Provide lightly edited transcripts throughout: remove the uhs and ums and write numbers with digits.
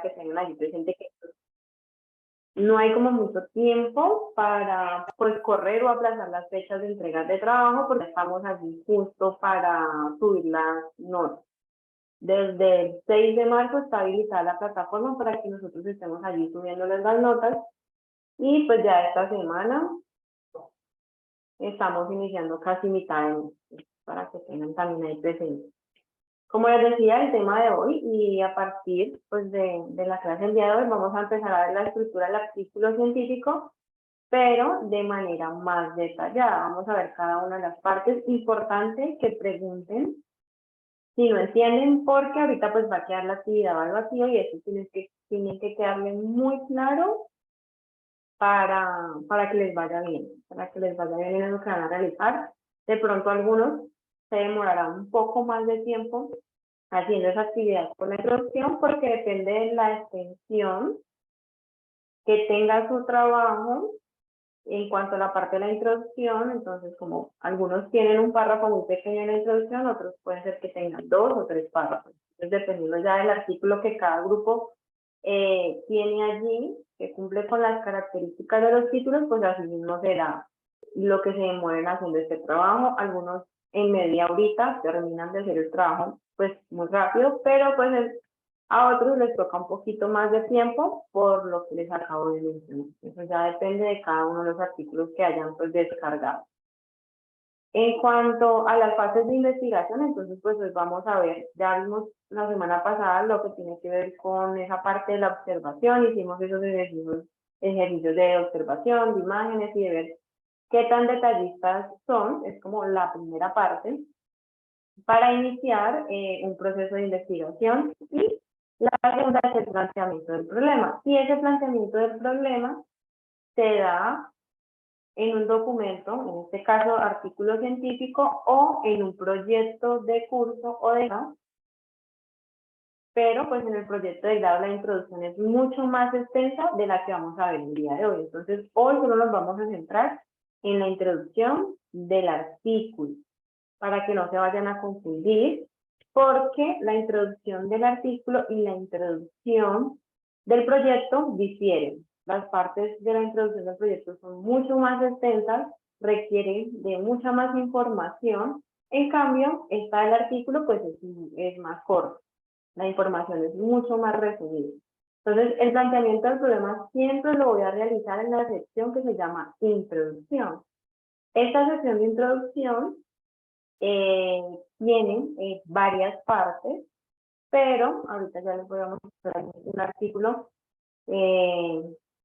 que tengan allí presente que no hay como mucho tiempo para pues correr o aplazar las fechas de entregas de trabajo porque estamos allí justo para subir las notas. Desde el 6 de marzo está habilitada la plataforma para que nosotros estemos allí subiéndoles las notas y pues ya esta semana estamos iniciando casi mitad de mes para que tengan también ahí presente. Como les decía, el tema de hoy y a partir pues, de la clase del día de hoy vamos a empezar a ver la estructura del artículo científico, pero de manera más detallada. Vamos a ver cada una de las partes. Importante que pregunten si no entienden, porque ahorita pues va a quedar la actividad al vacío y eso tiene que quedarle muy claro para que les vaya bien, en lo que van a realizar. De pronto algunos se demorarán un poco más de tiempo haciendo esa actividad por la introducción porque depende de la extensión que tenga su trabajo en cuanto a la parte de la introducción. Entonces, como algunos tienen un párrafo muy pequeño en la introducción, otros pueden ser que tengan 2 o 3 párrafos. Entonces, dependiendo ya del artículo que cada grupo tiene allí, que cumple con las características de los títulos, pues así mismo será lo que se demoren haciendo este trabajo. Algunos en media horita terminan de hacer el trabajo pues muy rápido, pero pues a otros les toca un poquito más de tiempo por lo que les acabo de mencionar. Eso ya depende de cada uno de los artículos que hayan pues descargado. En cuanto a las fases de investigación, entonces pues vamos a ver, ya vimos la semana pasada lo que tiene que ver con esa parte de la observación, hicimos esos ejercicios de observación, de imágenes y de ver qué tan detallistas son, es como la primera parte, para iniciar un proceso de investigación. Y la segunda es el planteamiento del problema. Y ese planteamiento del problema se da en un documento, en este caso artículo científico, o en un proyecto de curso o de grado. Pero pues en el proyecto de grado la introducción es mucho más extensa de la que vamos a ver el día de hoy. Entonces hoy solo nos vamos a centrar en la introducción del artículo, para que no se vayan a confundir, porque la introducción del artículo y la introducción del proyecto difieren. Las partes de la introducción del proyecto son mucho más extensas, requieren de mucha más información. En cambio, esta del artículo pues es más corta. La información es mucho más resumida. Entonces, el planteamiento del problema siempre lo voy a realizar en la sección que se llama introducción. Esta sección de introducción tienen varias partes, pero ahorita ya les voy a mostrar un artículo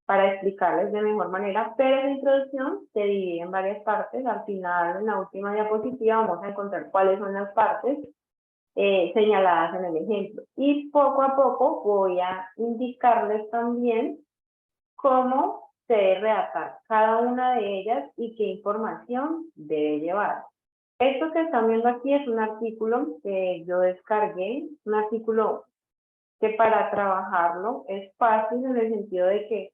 para explicarles de mejor manera, pero la introducción se divide en varias partes. Al final, en la última diapositiva, vamos a encontrar cuáles son las partes señaladas en el ejemplo. Y poco a poco voy a indicarles también cómo se debe redactar cada una de ellas y qué información debe llevar. Esto que están viendo aquí es un artículo que yo descargué, un artículo que para trabajarlo es fácil en el sentido de que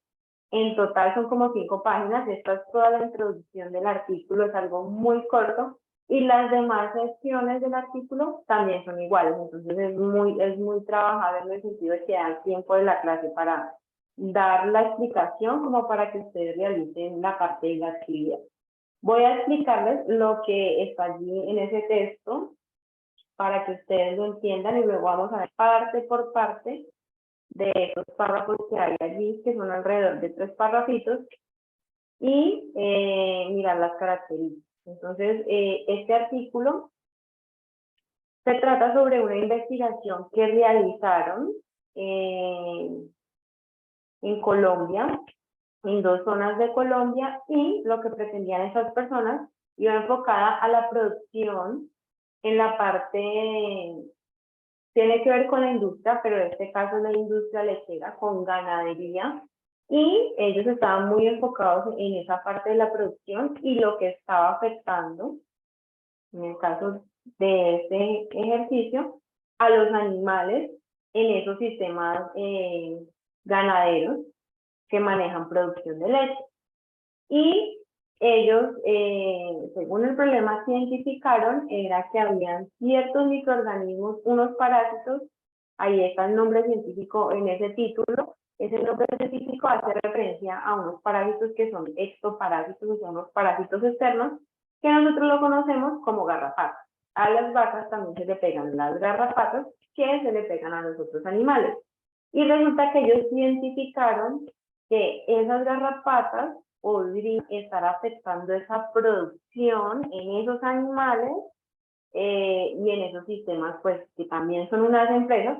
en total son como 5 páginas. Esta es toda la introducción del artículo, es algo muy corto, y las demás secciones del artículo también son iguales. Entonces es muy trabajable en el sentido de que da tiempo de la clase para dar la explicación como para que ustedes realicen la parte de la actividad. Voy a explicarles lo que está allí en ese texto para que ustedes lo entiendan y luego vamos a ver parte por parte de esos párrafos que hay allí, que son alrededor de 3 párrafitos, y mirar las características. Entonces, este artículo se trata sobre una investigación que realizaron en Colombia, en 2 zonas de Colombia, y lo que pretendían esas personas iba enfocada a la producción en la parte, tiene que ver con la industria, pero en este caso la industria lechera, con ganadería, y ellos estaban muy enfocados en esa parte de la producción y lo que estaba afectando, en el caso de este ejercicio, a los animales en esos sistemas ganaderos que manejan producción de leche. Y ellos, según el problema que identificaron, era que habían ciertos microorganismos, unos parásitos, ahí está el nombre científico en ese título. Ese nombre científico hace referencia a unos parásitos que son ectoparásitos, o sea, unos parásitos externos, que nosotros lo conocemos como garrapatas. A las vacas también se le pegan las garrapatas que se le pegan a los otros animales. Y resulta que ellos identificaron que esas garrapatas podrían estar afectando esa producción en esos animales y en esos sistemas, pues que también son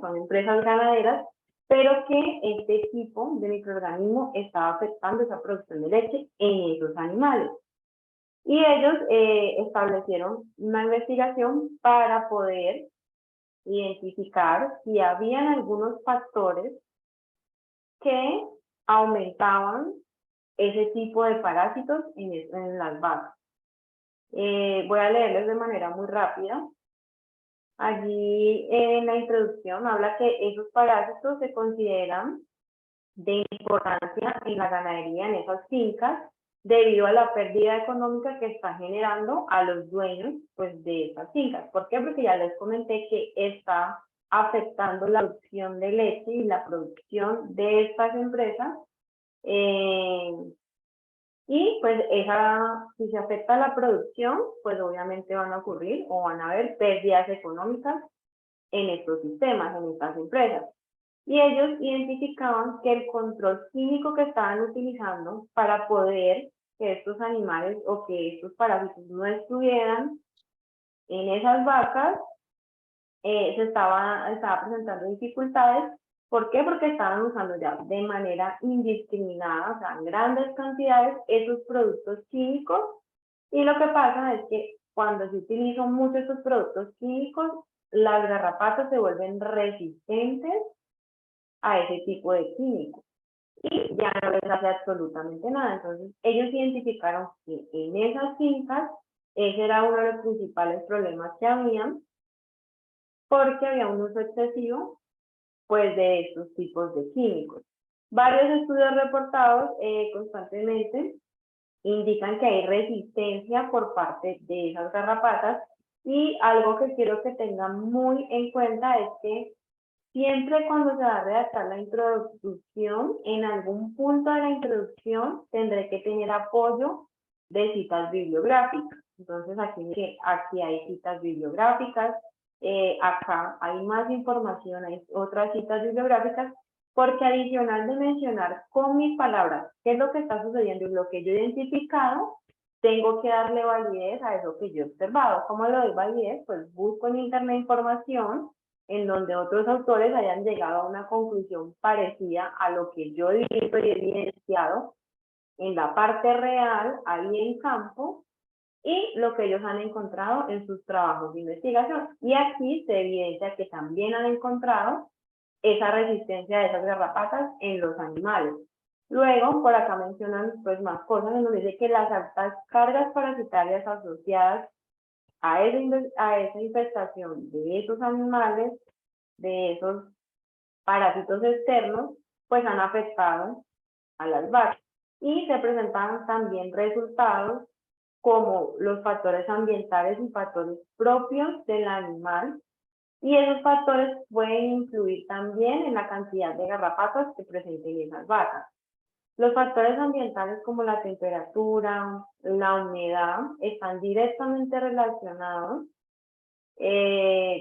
son empresas ganaderas, pero que este tipo de microorganismo estaba afectando esa producción de leche en esos animales. Y ellos establecieron una investigación para poder identificar si habían algunos factores que aumentaban ese tipo de parásitos en las vacas. Voy a leerles de manera muy rápida. Allí en la introducción habla que esos parásitos se consideran de importancia en la ganadería en esas fincas debido a la pérdida económica que está generando a los dueños pues, de esas fincas. ¿Por qué? Porque ya les comenté que está afectando la producción de leche y la producción de estas empresas. Y pues si se afecta la producción, pues obviamente van a ocurrir o van a haber pérdidas económicas en estos sistemas, en estas empresas. Y ellos identificaban que el control químico que estaban utilizando para poder que estos animales o que estos parásitos no estuvieran en esas vacas, se estaba presentando dificultades. ¿Por qué? Porque estaban usando ya de manera indiscriminada, o sea, en grandes cantidades, esos productos químicos. Y lo que pasa es que cuando se utilizan mucho estos productos químicos, las garrapatas se vuelven resistentes a ese tipo de químicos y ya no les hace absolutamente nada. Entonces, ellos identificaron que en esas fincas ese era uno de los principales problemas que habían, porque había un uso excesivo pues de estos tipos de químicos. Varios estudios reportados constantemente indican que hay resistencia por parte de esas garrapatas, y algo que quiero que tengan muy en cuenta es que siempre cuando se va a redactar la introducción, en algún punto de la introducción tendré que tener apoyo de citas bibliográficas. Entonces aquí hay citas bibliográficas, acá hay más información, hay otras citas bibliográficas, porque adicional de mencionar con mis palabras qué es lo que está sucediendo y lo que yo he identificado, tengo que darle validez a eso que yo he observado. ¿Cómo le doy validez? Pues busco en internet información en donde otros autores hayan llegado a una conclusión parecida a lo que yo he visto y evidenciado en la parte real, ahí en campo, y lo que ellos han encontrado en sus trabajos de investigación. Y aquí se evidencia que también han encontrado esa resistencia de esas garrapatas en los animales. Luego, por acá mencionan pues más cosas, en donde dice que las altas cargas parasitarias asociadas a esa infestación de esos animales, de esos parásitos externos, pues han afectado a las vacas. Y se presentan también resultados como los factores ambientales y factores propios del animal, y esos factores pueden influir también en la cantidad de garrapatas que presenten esas vacas. Los factores ambientales como la temperatura, la humedad, están directamente relacionados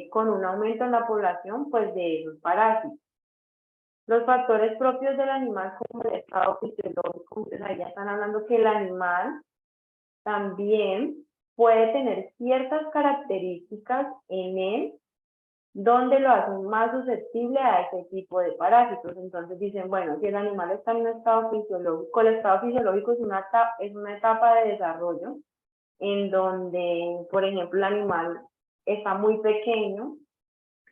con un aumento en la población pues, de esos parásitos. Los factores propios del animal como el estado fisiológico, entonces ahí ya están hablando que el animal también puede tener ciertas características en él donde lo hacen más susceptible a ese tipo de parásitos. Entonces dicen, bueno, si el animal está en un estado fisiológico, el estado fisiológico es una etapa de desarrollo en donde, por ejemplo, el animal está muy pequeño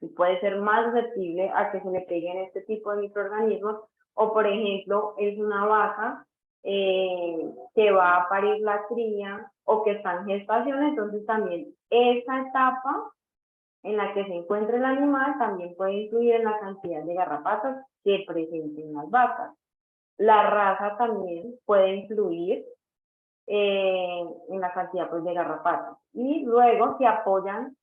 y puede ser más susceptible a que se le peguen este tipo de microorganismos, o por ejemplo, es una vaca que va a parir la cría o que está en gestación, entonces también esa etapa en la que se encuentra el animal también puede influir en la cantidad de garrapatas que presenten las vacas. La raza también puede influir en la cantidad pues, de garrapatas. Y luego se apoyan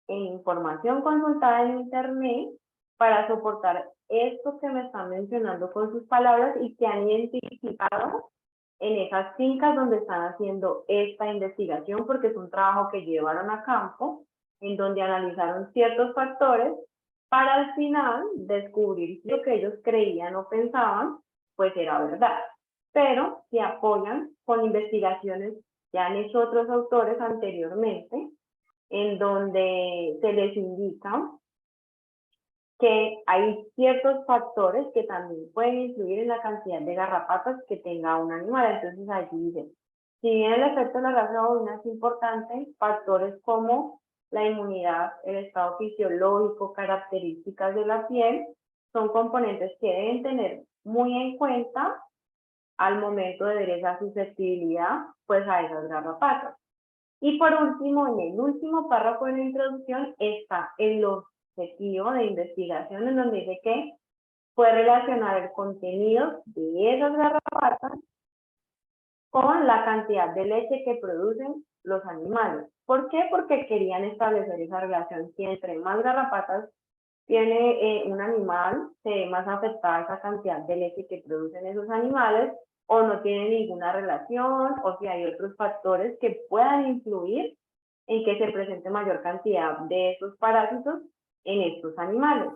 en información consultada en internet para soportar esto que me están mencionando con sus palabras y que han identificado en esas fincas donde están haciendo esta investigación, porque es un trabajo que llevaron a campo, en donde analizaron ciertos factores para al final descubrir si lo que ellos creían o pensaban, pues era verdad. Pero se apoyan con investigaciones que han hecho otros autores anteriormente, en donde se les indica que hay ciertos factores que también pueden influir en la cantidad de garrapatas que tenga un animal. Entonces allí dice, si bien el efecto de la raza bovina es importante, factores como la inmunidad, el estado fisiológico, características de la piel, son componentes que deben tener muy en cuenta al momento de ver esa susceptibilidad pues a esas garrapatas. Y por último, en el último párrafo de la introducción está el objetivo de investigación, en donde dice que puede relacionar el contenido de esas garrapatas con la cantidad de leche que producen los animales. ¿Por qué? Porque querían establecer esa relación. Si entre más garrapatas tiene un animal, se ve más afectada esa cantidad de leche que producen esos animales, o no tiene ninguna relación, o si hay otros factores que puedan influir en que se presente mayor cantidad de esos parásitos en estos animales.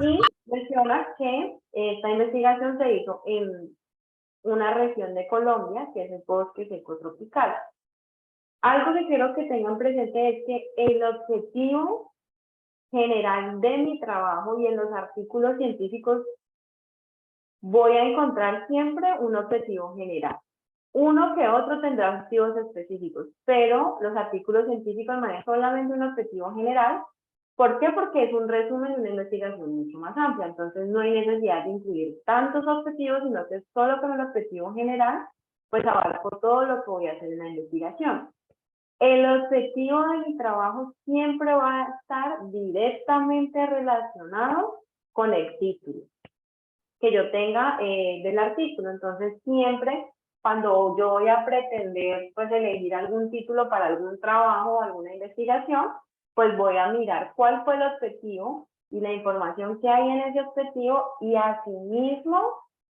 Y menciona que esta investigación se hizo en una región de Colombia, que es el bosque seco tropical. Algo que quiero que tengan presente es que el objetivo general de mi trabajo y en los artículos científicos voy a encontrar siempre un objetivo general. Uno que otro tendrá objetivos específicos, pero los artículos científicos manejan solamente un objetivo general. ¿Por qué? Porque es un resumen de una investigación mucho más amplia. Entonces no hay necesidad de incluir tantos objetivos, sino que solo con el objetivo general, pues abarco todo lo que voy a hacer en la investigación. El objetivo de mi trabajo siempre va a estar directamente relacionado con el título que yo tenga del artículo. Entonces, siempre cuando yo voy a pretender pues elegir algún título para algún trabajo o alguna investigación, pues voy a mirar cuál fue el objetivo y la información que hay en ese objetivo, y asimismo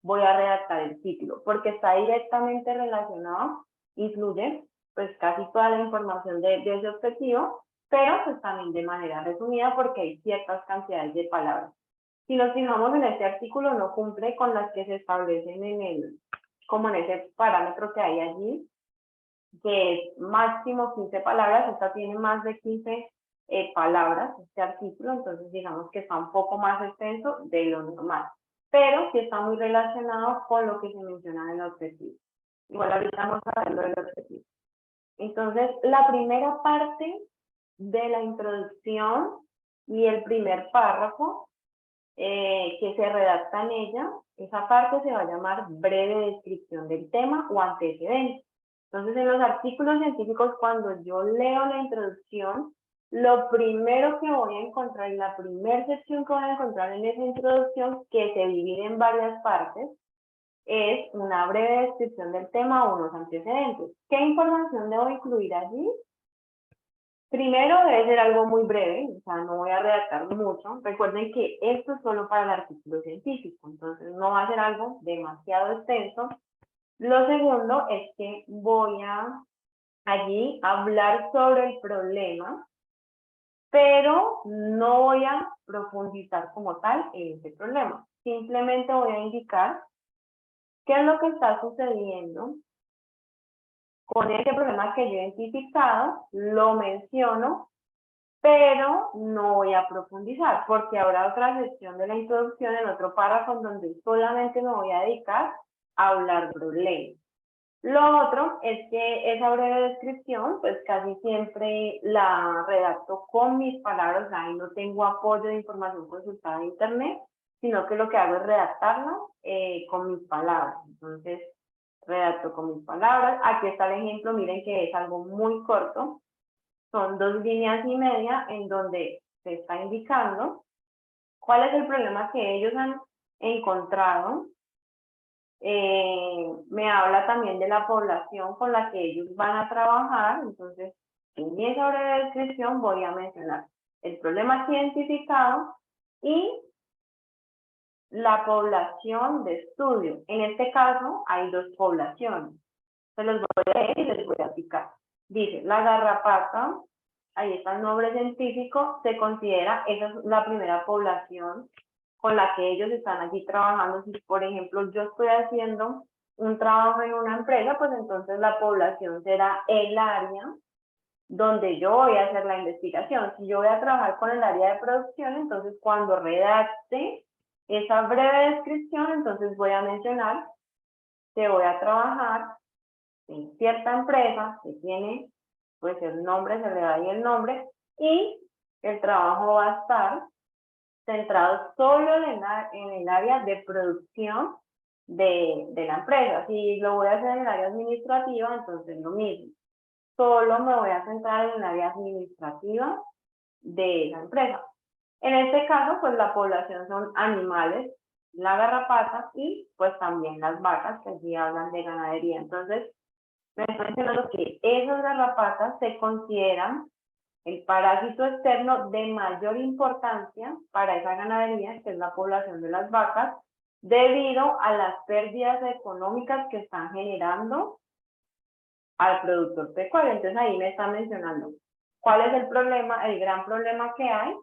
voy a redactar el título, porque está directamente relacionado, influye pues casi toda la información de ese objetivo, pero pues también de manera resumida, porque hay ciertas cantidades de palabras. Si nos fijamos en este artículo, no cumple con las que se establecen como en ese parámetro que hay allí, que es máximo 15 palabras. Esta tiene más de 15 palabras, este artículo, entonces digamos que está un poco más extenso de lo normal, pero sí está muy relacionado con lo que se menciona en el objetivo. Igual ahorita vamos a ver lo del objetivo. Entonces, la primera parte de la introducción y el primer párrafo que se redacta en ella, esa parte se va a llamar breve descripción del tema o antecedente. Entonces, en los artículos científicos, cuando yo leo la introducción, lo primero que voy a encontrar, la primera sección que voy a encontrar en esa introducción, que se divide en varias partes, es una breve descripción del tema o unos antecedentes. ¿Qué información debo incluir allí? Primero debe ser algo muy breve, o sea, no voy a redactar mucho. Recuerden que esto es solo para el artículo científico, entonces no va a ser algo demasiado extenso. Lo segundo es que voy a allí hablar sobre el problema, pero no voy a profundizar como tal en ese problema. Simplemente voy a indicar qué es lo que está sucediendo con ese problema que yo he identificado, lo menciono, pero no voy a profundizar, porque habrá otra sección de la introducción en otro párrafo donde solamente me voy a dedicar a hablar problemas. Lo otro es que esa breve descripción, pues casi siempre la redacto con mis palabras, ahí no tengo apoyo de información consultada en internet, sino que lo que hago es redactarla con mis palabras. Entonces, redacto con mis palabras. Aquí está el ejemplo, miren que es algo muy corto. Son 2 líneas y media en donde se está indicando cuál es el problema que ellos han encontrado. Me habla también de la población con la que ellos van a trabajar. Entonces, en esa breve descripción voy a mencionar el problema aquí identificado y la población de estudio. En este caso hay dos poblaciones. Se los voy a leer y les voy a explicar. Dice, la garrapata, ahí está el nombre científico, se considera, esa es la primera población con la que ellos están aquí trabajando. Si, por ejemplo, yo estoy haciendo un trabajo en una empresa, pues entonces la población será el área donde yo voy a hacer la investigación. Si yo voy a trabajar con el área de producción, entonces cuando redacte esa breve descripción, entonces voy a mencionar que voy a trabajar en cierta empresa que tiene, pues el nombre, se le da ahí el nombre, y el trabajo va a estar centrado solo en el área de producción de la empresa. Si lo voy a hacer en el área administrativa, entonces lo mismo. Solo me voy a centrar en el área administrativa de la empresa. En este caso, pues la población son animales, la garrapata y pues también las vacas, que aquí hablan de ganadería. Entonces, me estoy mencionando que esas garrapatas se consideran el parásito externo de mayor importancia para esa ganadería, que es la población de las vacas, debido a las pérdidas económicas que están generando al productor pecuario. Entonces ahí me está mencionando cuál es el problema, el gran problema que hay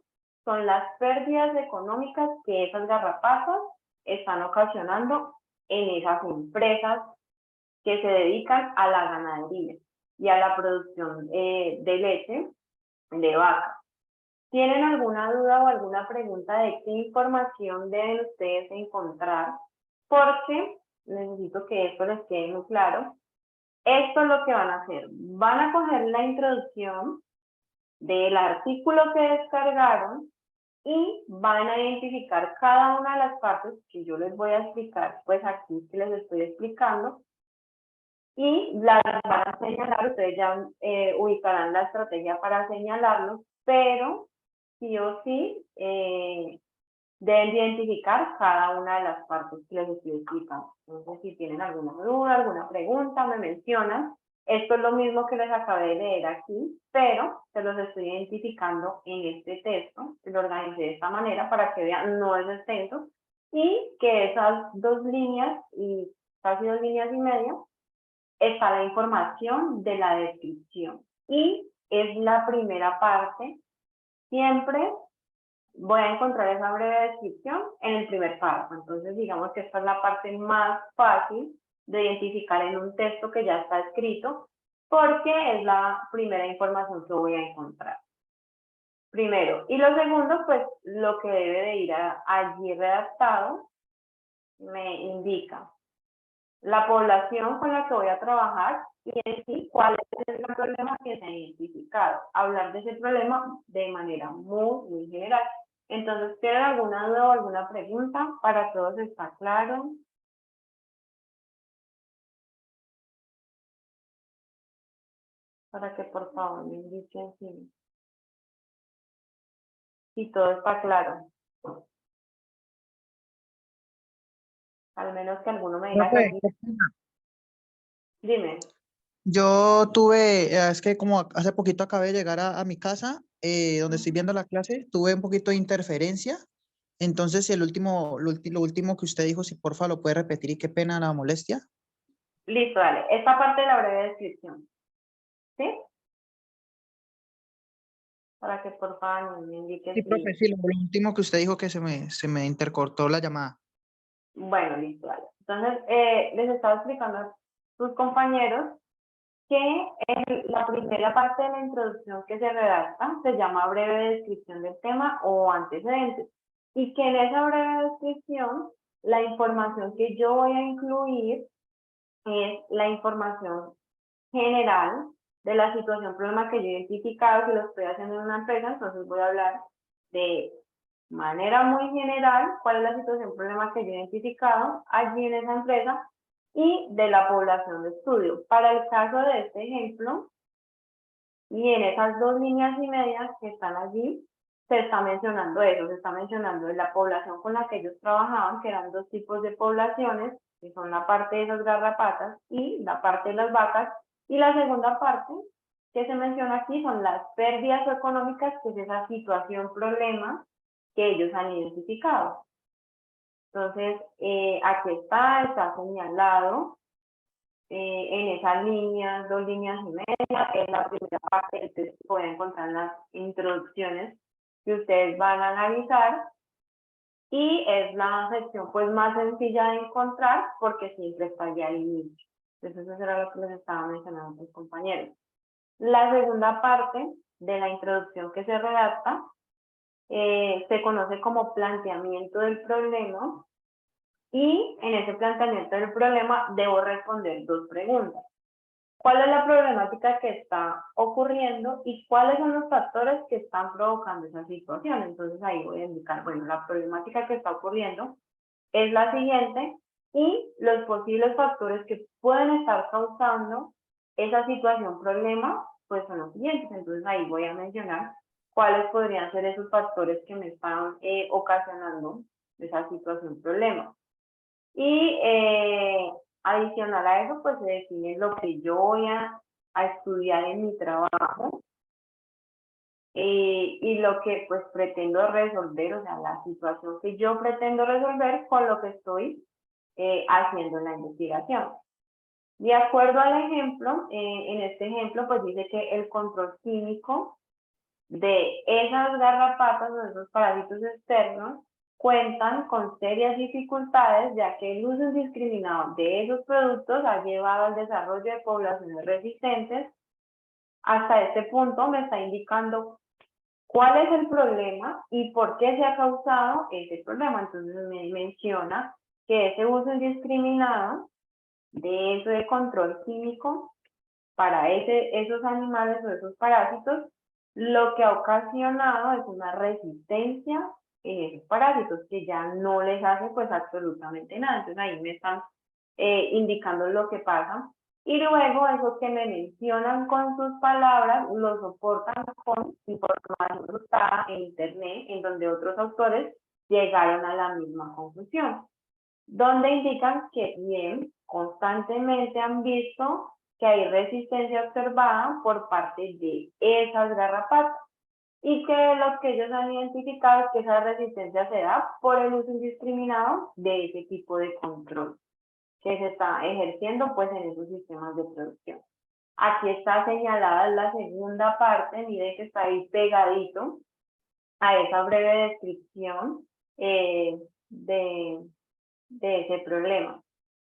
son las pérdidas económicas que esas garrapatas están ocasionando en esas empresas que se dedican a la ganadería y a la producción de leche de vaca. ¿Tienen alguna duda o alguna pregunta de qué información deben ustedes encontrar? Porque necesito que esto les quede muy claro. Esto es lo que van a hacer. Van a coger la introducción del artículo que descargaron y van a identificar cada una de las partes que yo les voy a explicar, pues aquí que les estoy explicando, y las van a señalar. Ustedes ya ubicarán la estrategia para señalarlos, pero sí o sí deben identificar cada una de las partes que les estoy explicando. Entonces, si tienen alguna duda, alguna pregunta, me mencionan. Esto es lo mismo que les acabé de leer aquí, pero se los estoy identificando en este texto. Lo organicé de esta manera para que vean, no es extenso, y que esas 2 líneas y casi 2 líneas y media está la información de la descripción. Y es la primera parte. Siempre voy a encontrar esa breve descripción en el primer párrafo. Entonces, digamos que esta es la parte más fácil de identificar en un texto que ya está escrito, porque es la primera información que voy a encontrar. Primero. Y lo segundo, pues lo que debe de ir allí redactado me indica la población con la que voy a trabajar y en sí cuál es el problema que se ha identificado. Hablar de ese problema de manera muy general. Entonces, ¿tienen alguna duda o alguna pregunta? ¿Para todos está claro? Para que por favor me indiquen si todo está claro. Al menos que alguno me diga que Profe, sí. Dime. yo tuve, es que como hace poquito acabé de llegar a mi casa, donde estoy viendo la clase, tuve un poquito de interferencia. Entonces, lo último que usted dijo, si porfa lo puede repetir y qué pena la molestia. Listo, dale. Esta parte de la breve descripción. ¿Sí? Para que por favor me indique Sí, profe, si... sí, lo último que usted dijo que se me intercortó la llamada. Bueno, listo, dale. Entonces, les estaba explicando a sus compañeros que la primera parte de la introducción que se redacta se llama breve descripción del tema o antecedentes, y que en esa breve descripción la información que yo voy a incluir es la información general de la situación, problema que yo he identificado. Si lo estoy haciendo en una empresa, entonces voy a hablar de manera muy general cuál es la situación, problema que yo he identificado allí en esa empresa y de la población de estudio. Para el caso de este ejemplo, y en esas 2 líneas y medias que están allí, se está mencionando eso, se está mencionando la población con la que ellos trabajaban, que eran 2 tipos de poblaciones, que son la parte de esas garrapatas y la parte de las vacas, y la segunda parte que se menciona aquí son las pérdidas económicas, que es esa situación, problema que ellos han identificado. Entonces, aquí está señalado en esas líneas, 2 líneas y media, es la primera parte, ustedes pueden encontrar las introducciones que ustedes van a analizar, y es la sección pues más sencilla de encontrar porque siempre está allí al inicio. Entonces eso era lo que les estaba mencionando a mis compañeros. La segunda parte de la introducción que se redacta se conoce como planteamiento del problema, y en ese planteamiento del problema debo responder 2 preguntas. ¿Cuál es la problemática que está ocurriendo y cuáles son los factores que están provocando esa situación? Entonces ahí voy a indicar, bueno, la problemática que está ocurriendo es la siguiente y los posibles factores que pueden estar causando esa situación problema, pues son los siguientes. Entonces ahí voy a mencionar cuáles podrían ser esos factores que me están ocasionando esa situación problema. Y adicional a eso, pues se define lo que yo voy a estudiar en mi trabajo y lo que pues pretendo resolver, o sea, la situación que yo pretendo resolver con lo que estoy haciendo en la investigación. De acuerdo al ejemplo, en este ejemplo, pues dice que el control químico de esas garrapatas o esos parásitos externos cuentan con serias dificultades, ya que el uso indiscriminado de esos productos ha llevado al desarrollo de poblaciones resistentes. Hasta este punto me está indicando cuál es el problema y por qué se ha causado ese problema. Entonces me menciona que ese uso indiscriminado de eso de control químico para esos animales o esos parásitos, lo que ha ocasionado es una resistencia en esos parásitos que ya no les hace pues absolutamente nada. Entonces ahí me están indicando lo que pasa. Y luego eso que me mencionan con sus palabras lo soportan con información buscada en internet, en donde otros autores llegaron a la misma conclusión, donde indican que bien, constantemente han visto que hay resistencia observada por parte de esas garrapatas y que lo que ellos han identificado es que esa resistencia se da por el uso indiscriminado de ese tipo de control que se está ejerciendo pues en esos sistemas de producción. Aquí está señalada la segunda parte, mire que está ahí pegadito a esa breve descripción de ese problema.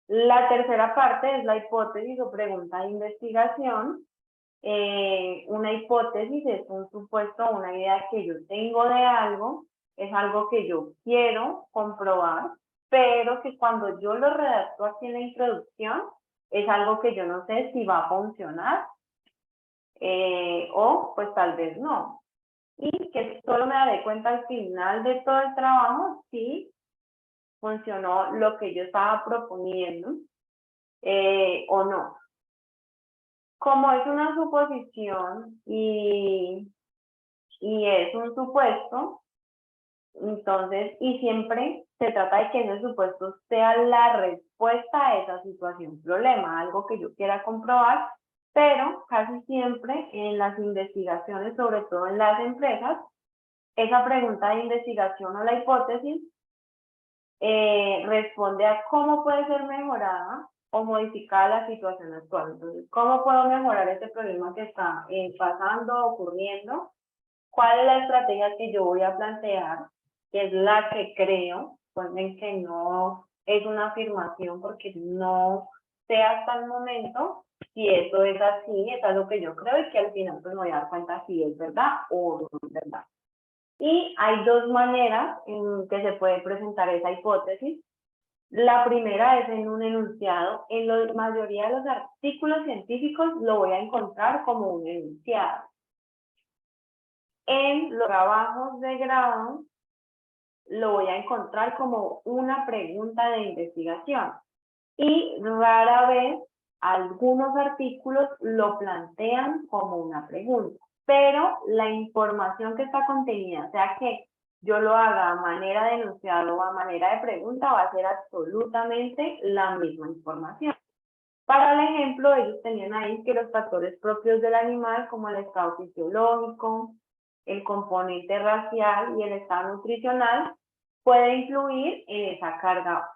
La tercera parte es la hipótesis o pregunta de investigación. Una hipótesis es un supuesto, una idea que yo tengo de algo, es algo que yo quiero comprobar, pero que cuando yo lo redacto aquí en la introducción, es algo que yo no sé si va a funcionar o pues tal vez no. Y que solo me daré cuenta al final de todo el trabajo si funcionó lo que yo estaba proponiendo o no. Como es una suposición y es un supuesto, entonces, y siempre se trata de que ese supuesto sea la respuesta a esa situación, problema, algo que yo quiera comprobar, pero casi siempre en las investigaciones, sobre todo en las empresas, esa pregunta de investigación o la hipótesis responde a cómo puede ser mejorada o modificada la situación actual. Entonces, ¿cómo puedo mejorar este problema que está pasando, ocurriendo? ¿Cuál es la estrategia que yo voy a plantear? Que es la que creo, recuerden que no es una afirmación porque no sé hasta el momento si eso es así, es algo que yo creo y que al final pues me voy a dar cuenta si es verdad o no es verdad. Y hay 2 maneras en que se puede presentar esa hipótesis. La primera es en un enunciado. En la mayoría de los artículos científicos lo voy a encontrar como un enunciado. En los trabajos de grado lo voy a encontrar como una pregunta de investigación. Y rara vez algunos artículos lo plantean como una pregunta. Pero la información que está contenida, sea que yo lo haga a manera de enunciado o a manera de pregunta, va a ser absolutamente la misma información. Para el ejemplo, ellos tenían ahí que los factores propios del animal, como el estado fisiológico, el componente racial y el estado nutricional, puede influir en esa carga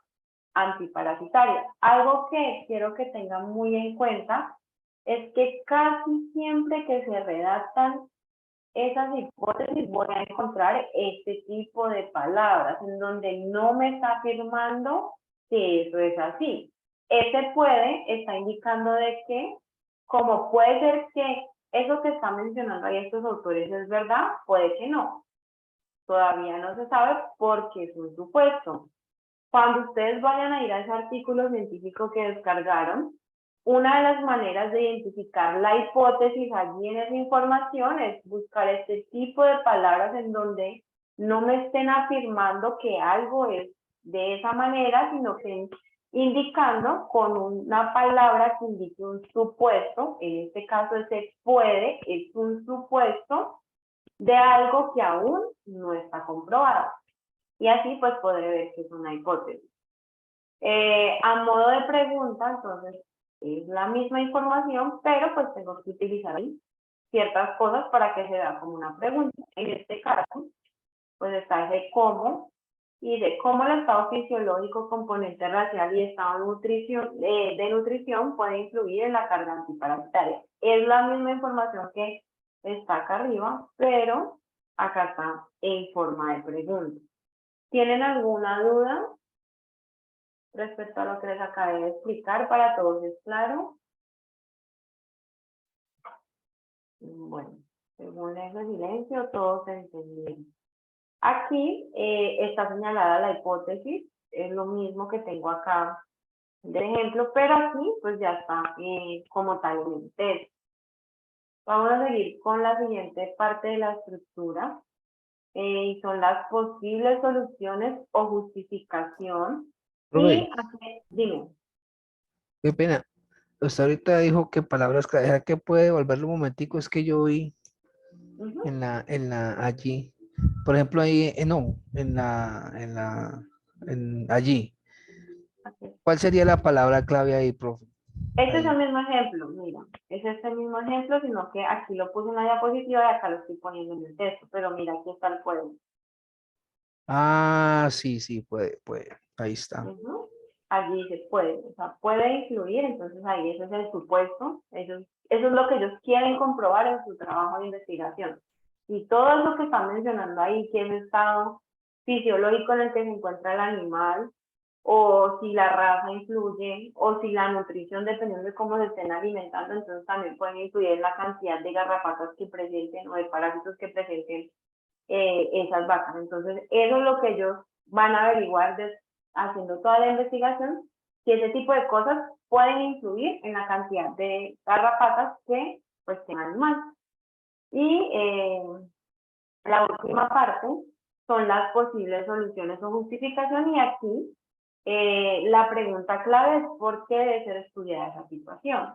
antiparasitaria. Algo que quiero que tengan muy en cuenta es que casi siempre que se redactan esas hipótesis voy a encontrar este tipo de palabras en donde no me está afirmando que eso es así. Ese puede está indicando de que, como puede ser que eso que está mencionando ahí estos autores es verdad, puede que no. Todavía no se sabe porque es un supuesto. Cuando ustedes vayan a ir a ese artículo científico que descargaron, una de las maneras de identificar la hipótesis allí en esa información es buscar este tipo de palabras en donde no me estén afirmando que algo es de esa manera, sino que indicando con una palabra que indique un supuesto, en este caso ese puede, es un supuesto de algo que aún no está comprobado. Y así pues podré ver que es una hipótesis. A modo de pregunta, entonces, es la misma información, pero pues tengo que utilizar ahí ciertas cosas para que se vea como una pregunta. En este caso, pues está ese cómo, y de cómo el estado fisiológico, componente racial y estado de nutrición puede influir en la carga antiparasitaria. Es la misma información que está acá arriba, pero acá está en forma de pregunta. ¿Tienen alguna duda respecto a lo que les acabé de explicar? ¿Para todos es claro? Bueno, según ese silencio, todos entendieron. Aquí está señalada la hipótesis, es lo mismo que tengo acá de ejemplo, pero aquí pues ya está como tal en el test. Vamos a seguir con la siguiente parte de la estructura, y son las posibles soluciones o justificación. Profe, Y aquí, dime. qué pena. Usted ahorita dijo que palabras clave. ¿Será que puede volverlo un momentico? Es que yo vi Ujú, allí. Por ejemplo, ahí, no, allí. así. ¿Cuál sería la palabra clave ahí, profe? Este es el Ahí. mismo ejemplo, mira, es este mismo ejemplo, sino que aquí lo puse en una diapositiva y acá lo estoy poniendo en el texto, pero mira, aquí está el puede. Ah, sí, sí, puede. Ahí está. Ujú. Allí se puede, o sea, puede influir, entonces ahí ese es el supuesto, eso es lo que ellos quieren comprobar en su trabajo de investigación. Y todo eso que están mencionando ahí, que es el estado fisiológico en el que se encuentra el animal, o si la raza influye, o si la nutrición, dependiendo de cómo se estén alimentando, entonces también pueden influir en la cantidad de garrapatas que presenten o de parásitos que presenten esas vacas. Entonces, eso es lo que ellos van a averiguar haciendo toda la investigación, si ese tipo de cosas pueden influir en la cantidad de garrapatas que pues tenga el animal. Y la última parte son las posibles soluciones o justificación, y aquí la pregunta clave es por qué debe ser estudiada esa situación.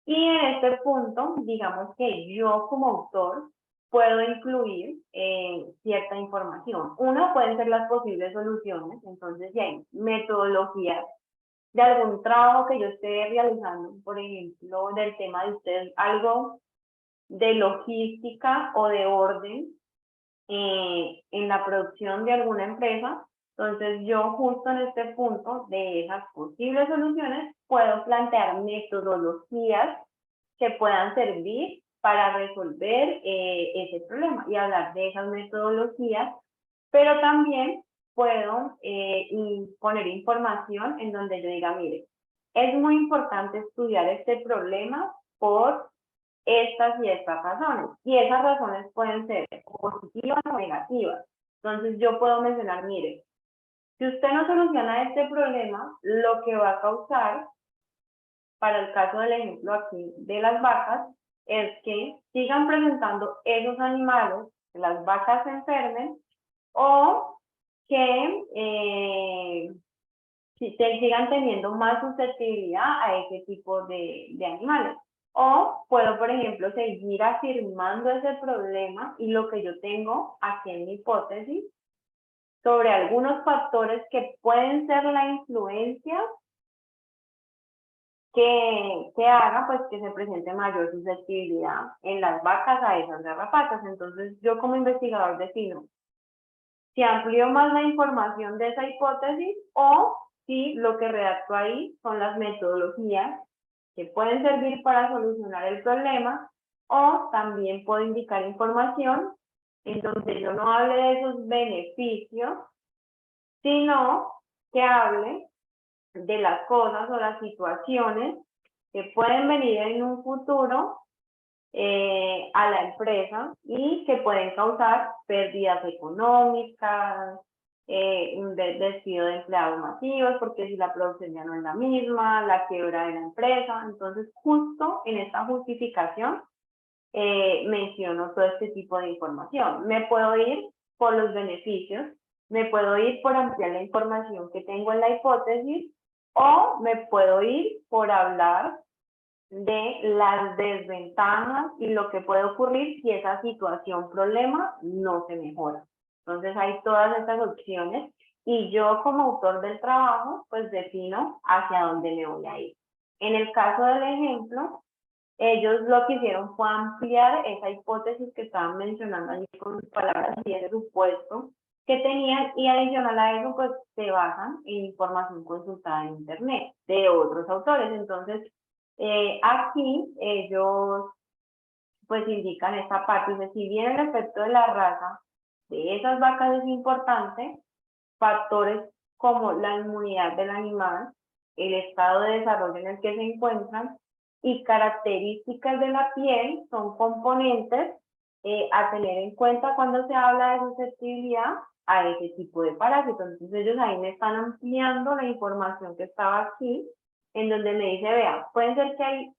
Y en este punto, digamos que yo como autor puedo incluir cierta información. Uno, pueden ser las posibles soluciones, entonces si hay metodologías de algún trabajo que yo esté realizando, por ejemplo, del tema de ustedes, algo de logística o de orden en la producción de alguna empresa. Entonces yo justo en este punto de esas posibles soluciones puedo plantear metodologías que puedan servir para resolver ese problema y hablar de esas metodologías, pero también puedo poner información en donde yo diga, mire, es muy importante estudiar este problema por estas y estas razones. Y esas razones pueden ser positivas o negativas. Entonces yo puedo mencionar, mire, si usted no soluciona este problema, lo que va a causar, para el caso del ejemplo aquí de las vacas, es que sigan presentando esos animales, que las vacas se enfermen, o que sigan teniendo más susceptibilidad a ese tipo de animales. O puedo, por ejemplo, seguir afirmando ese problema y lo que yo tengo aquí en mi hipótesis sobre algunos factores que pueden ser la influencia que haga pues que se presente mayor susceptibilidad en las vacas a esas garrapatas. Entonces yo como investigador defino si amplío más la información de esa hipótesis o si lo que redacto ahí son las metodologías que pueden servir para solucionar el problema, o también puedo indicar información en donde yo no hable de esos beneficios, sino que hable de las cosas o las situaciones que pueden venir en un futuro a la empresa y que pueden causar pérdidas económicas, un despido de empleados masivos, porque si la producción ya no es la misma, la quiebra de la empresa. Entonces, justo en esta justificación menciono todo este tipo de información. Me puedo ir por los beneficios, me puedo ir por ampliar la información que tengo en la hipótesis, o me puedo ir por hablar de las desventajas y lo que puede ocurrir si esa situación, problema, no se mejora. Entonces hay todas estas opciones y yo como autor del trabajo, pues defino hacia dónde me voy a ir. En el caso del ejemplo, ellos lo que hicieron fue ampliar esa hipótesis que estaban mencionando allí con sus palabras y ese supuesto que tenían, y adicional a eso, pues se basan en información consultada en internet de otros autores. Entonces, aquí ellos pues indican esta parte, dice, si bien el efecto de la raza de esas vacas es importante, factores como la inmunidad del animal, el estado de desarrollo en el que se encuentran y características de la piel son componentes a tener en cuenta cuando se habla de susceptibilidad a ese tipo de parásitos. Entonces ellos ahí me están ampliando la información que estaba aquí, en donde me dice, vea, pueden ser que hay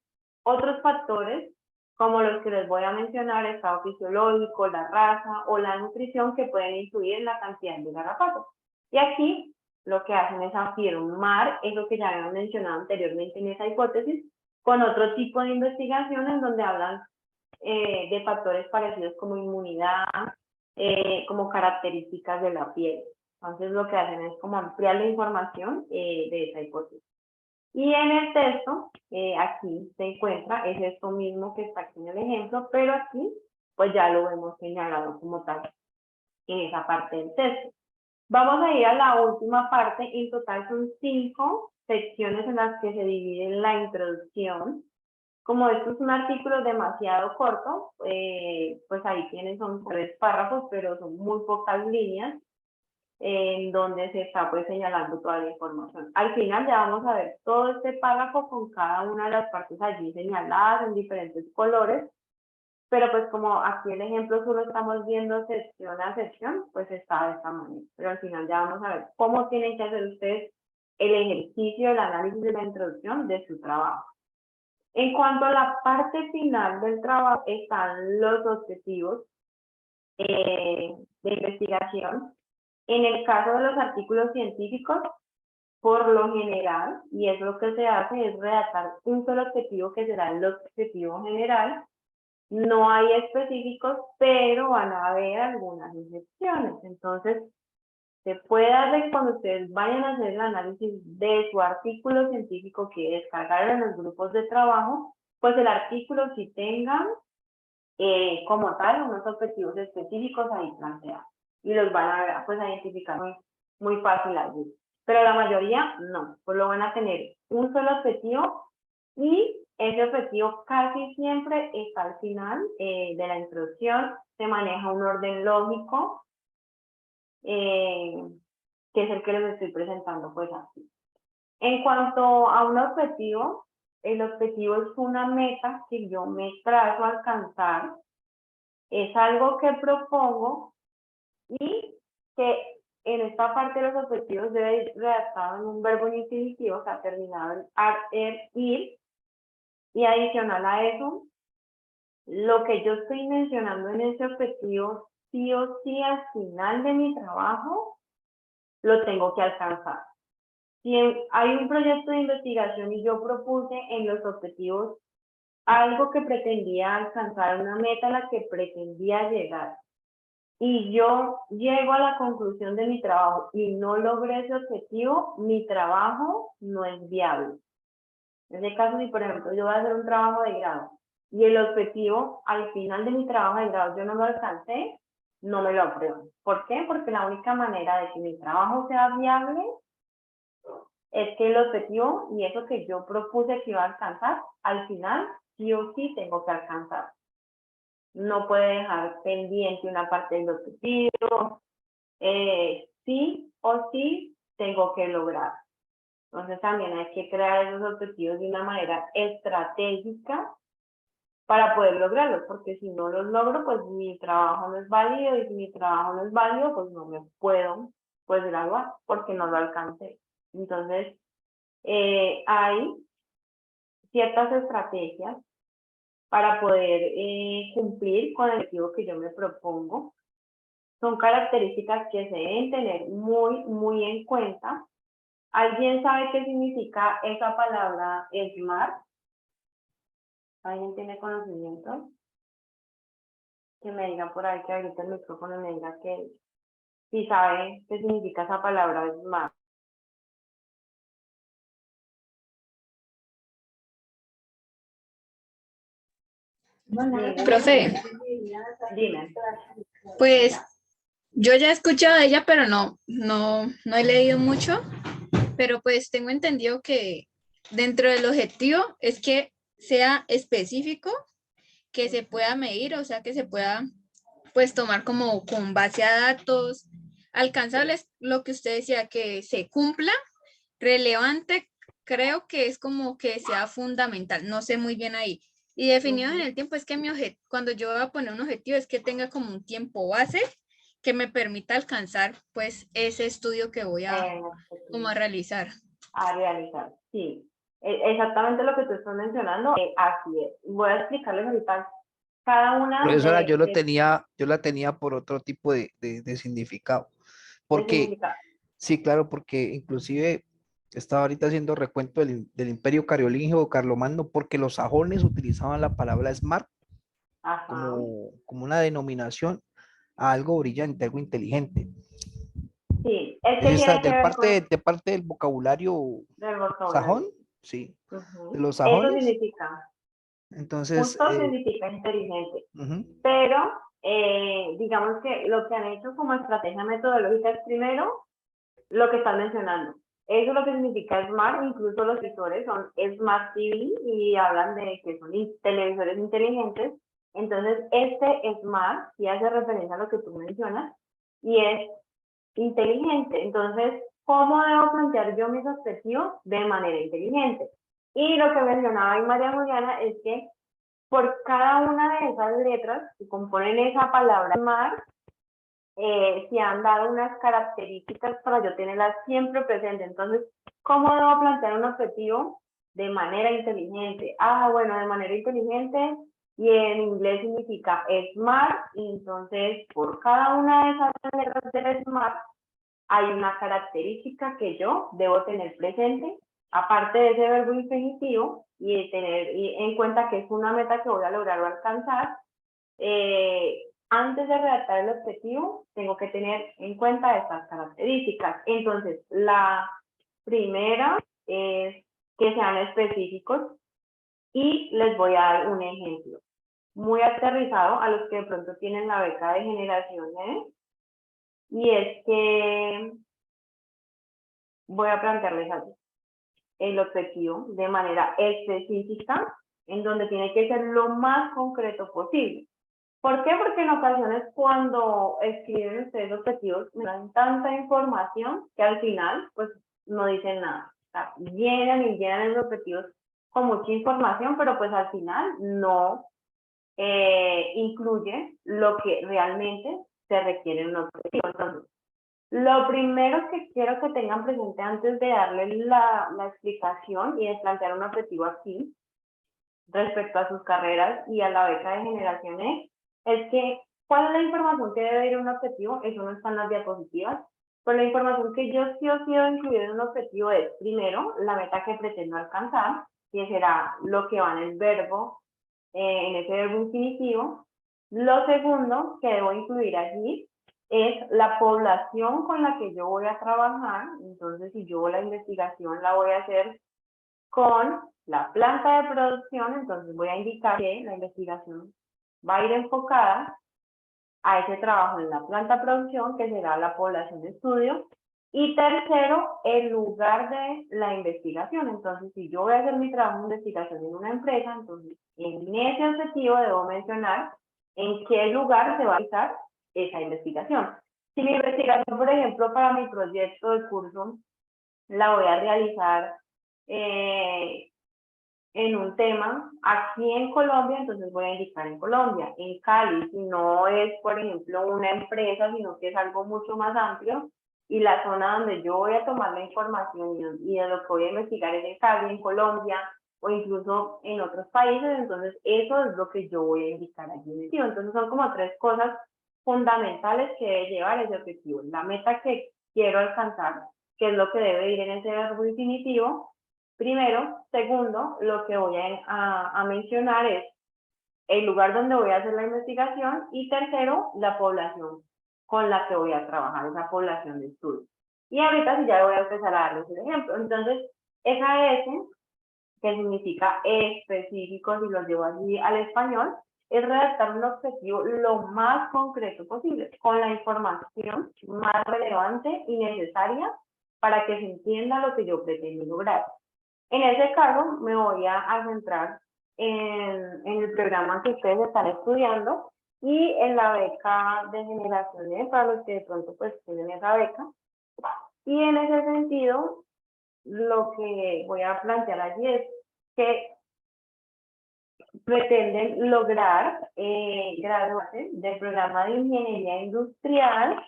otros factores como los que les voy a mencionar, el estado fisiológico, la raza o la nutrición, que pueden influir en la cantidad de garrapatas. Y aquí lo que hacen es afirmar eso que ya habíamos mencionado anteriormente en esa hipótesis, con otro tipo de investigación en donde hablan de factores parecidos como inmunidad, como características de la piel. Entonces lo que hacen es como ampliar la información de esa hipótesis. Y en el texto, aquí se encuentra, es esto mismo que está aquí en el ejemplo, pero aquí pues ya lo hemos señalado como tal en esa parte del texto. Vamos a ir a la última parte. En total son 5 secciones en las que se divide la introducción. Como esto es un artículo demasiado corto, pues ahí son 3 párrafos, pero son muy pocas líneas en donde se está pues señalando toda la información. Al final ya vamos a ver todo este párrafo con cada una de las partes allí señaladas en diferentes colores, pero pues como aquí el ejemplo solo estamos viendo sección a sección, pues está de esta manera. Pero al final ya vamos a ver cómo tienen que hacer ustedes el ejercicio, el análisis de la introducción de su trabajo. En cuanto a la parte final del trabajo, están los objetivos de investigación. En el caso de los artículos científicos, por lo general, y es lo que se hace, es redactar un solo objetivo que será el objetivo general. No hay específicos, pero van a haber algunas excepciones. Entonces, se puede hacer cuando ustedes vayan a hacer el análisis de su artículo científico que descargaron en los grupos de trabajo, pues el artículo sí tenga como tal unos objetivos específicos ahí planteados. Y los van a pues identificar muy fácil allí. Pero la mayoría no, pues lo van a tener un solo objetivo y ese objetivo casi siempre está al final de la introducción. Se maneja un orden lógico, que es el que les estoy presentando pues así. En cuanto a un objetivo, el objetivo es una meta que yo me trazo a alcanzar, es algo que propongo y que en esta parte de los objetivos debe ir redactado en un verbo infinitivo, o sea, terminado en ir, y adicional a eso, lo que yo estoy mencionando en ese objetivo, sí o sí al final de mi trabajo, lo tengo que alcanzar. Si hay un proyecto de investigación y yo propuse en los objetivos algo que pretendía alcanzar, una meta a la que pretendía llegar, y yo llego a la conclusión de mi trabajo y no logré ese objetivo, mi trabajo no es viable. En este caso, si por ejemplo yo voy a hacer un trabajo de grado y el objetivo al final de mi trabajo de grado yo no lo alcancé, no me lo aprueban. ¿Por qué? Porque la única manera de que mi trabajo sea viable es que el objetivo y eso que yo propuse que iba a alcanzar, al final sí o sí tengo que alcanzar. No puede dejar pendiente una parte del objetivo, sí o sí tengo que lograr. Entonces también hay que crear esos objetivos de una manera estratégica para poder lograrlos, porque si no los logro, pues mi trabajo no es válido, y si mi trabajo no es válido, pues no me puedo pues graduar porque no lo alcancé. Entonces, hay ciertas estrategias para poder cumplir con el objetivo que yo me propongo. Son características que se deben tener muy en cuenta. ¿Alguien sabe qué significa esa palabra SMART? ¿Alguien tiene conocimiento? Que me diga por ahí, que ahorita el micrófono me diga que si sabe qué significa esa palabra SMART. Profe, Dime. pues yo ya he escuchado de ella, pero no he leído mucho, pero pues tengo entendido que dentro del objetivo es que sea específico, que se pueda medir, o sea, que se pueda pues tomar como con base a datos alcanzables, lo que usted decía, que se cumpla, relevante, creo que es como que sea fundamental, no sé muy bien ahí. Y definido en el tiempo, es que cuando yo voy a poner un objetivo, es que tenga como un tiempo base que me permita alcanzar pues ese estudio que voy como a realizar. A realizar, sí. Exactamente lo que tú estás mencionando, así es. Voy a explicarles ahorita cada una Profesora, de yo la tenía por otro tipo de significado. Porque, significado. sí, claro, porque inclusive estaba ahorita haciendo recuento del Imperio Carolingio o Carlomagno, porque los sajones utilizaban la palabra smart Ajá. como una denominación a algo brillante, algo inteligente. Sí, es que tiene que ver con De parte del vocabulario el vocabulario. sajón, sí, de Ujú. los Eso sajones. significa, Entonces, justo significa inteligente. ujú, Pero, digamos que lo que han hecho como estrategia metodológica es primero lo que están mencionando. Eso es lo que significa Smart, incluso los visores son Smart TV y hablan de que son televisores inteligentes. Entonces, este Smart sí hace referencia a lo que tú mencionas y es inteligente. Entonces, ¿cómo debo plantear yo mis objetivos? De manera inteligente. Y lo que mencionaba ahí María Juliana es que por cada una de esas letras que componen esa palabra Smart, se han dado unas características para yo tenerlas siempre presente. Entonces, ¿cómo debo plantear un objetivo? De manera inteligente. Ah, bueno, de manera inteligente, y en inglés significa SMART, y entonces por cada una de esas letras del SMART hay una característica que yo debo tener presente, aparte de ese verbo infinitivo, y tener en cuenta que es una meta que voy a lograr o alcanzar. Antes de redactar el objetivo, tengo que tener en cuenta estas características. Entonces, la primera es que sean específicos, y les voy a dar un ejemplo muy aterrizado a los que de pronto tienen la beca de generaciones, y es que voy a plantearles así el objetivo de manera específica, en donde tiene que ser lo más concreto posible. ¿Por qué? Porque en ocasiones cuando escriben ustedes objetivos me dan tanta información que al final pues no dicen nada. O sea, llenan y llenan los objetivos con mucha información, pero pues al final no incluye lo que realmente se requiere en un objetivo. Entonces, lo primero que quiero que tengan presente antes de darle la explicación y de plantear un objetivo aquí respecto a sus carreras y a la beca de generaciones es que ¿cuál es la información que debe ir a un objetivo? Eso no está en las diapositivas. Pues la información que yo sí o sí debo incluir en un objetivo es, primero, la meta que pretendo alcanzar, que será lo que va en el verbo, en ese verbo infinitivo. Lo segundo que debo incluir allí es la población con la que yo voy a trabajar. Entonces, si yo la investigación la voy a hacer con la planta de producción, entonces voy a indicar que la investigación va a ir enfocada a ese trabajo en la planta de producción, que será la población de estudio. Y tercero, el lugar de la investigación. Entonces, si yo voy a hacer mi trabajo de investigación en una empresa, entonces en ese objetivo debo mencionar en qué lugar se va a realizar esa investigación. Si mi investigación, por ejemplo, para mi proyecto de curso, la voy a realizar en un tema aquí en Colombia, entonces voy a indicar en Colombia. En Cali, si no es, por ejemplo, una empresa, sino que es algo mucho más amplio, y la zona donde yo voy a tomar la información y de lo que voy a investigar es en Cali, en Colombia, o incluso en otros países, entonces eso es lo que yo voy a indicar allí en el objetivo. Entonces son como tres cosas fundamentales que debe llevar ese objetivo. La meta que quiero alcanzar, que es lo que debe ir en ese verbo infinitivo, primero. Segundo, lo que voy a mencionar es el lugar donde voy a hacer la investigación. Y tercero, la población con la que voy a trabajar, esa población de estudio. Y ahorita sí ya voy a empezar a darles el ejemplo. Entonces, esa S, que significa específico, si lo llevo allí al español, es redactar un objetivo lo más concreto posible, con la información más relevante y necesaria para que se entienda lo que yo pretendo lograr. En ese caso, me voy a centrar en el programa que ustedes están estudiando y en la beca de generaciones para los que de pronto pues tienen esa beca. Y en ese sentido, lo que voy a plantear allí es que pretenden lograr graduarse del programa de ingeniería industrial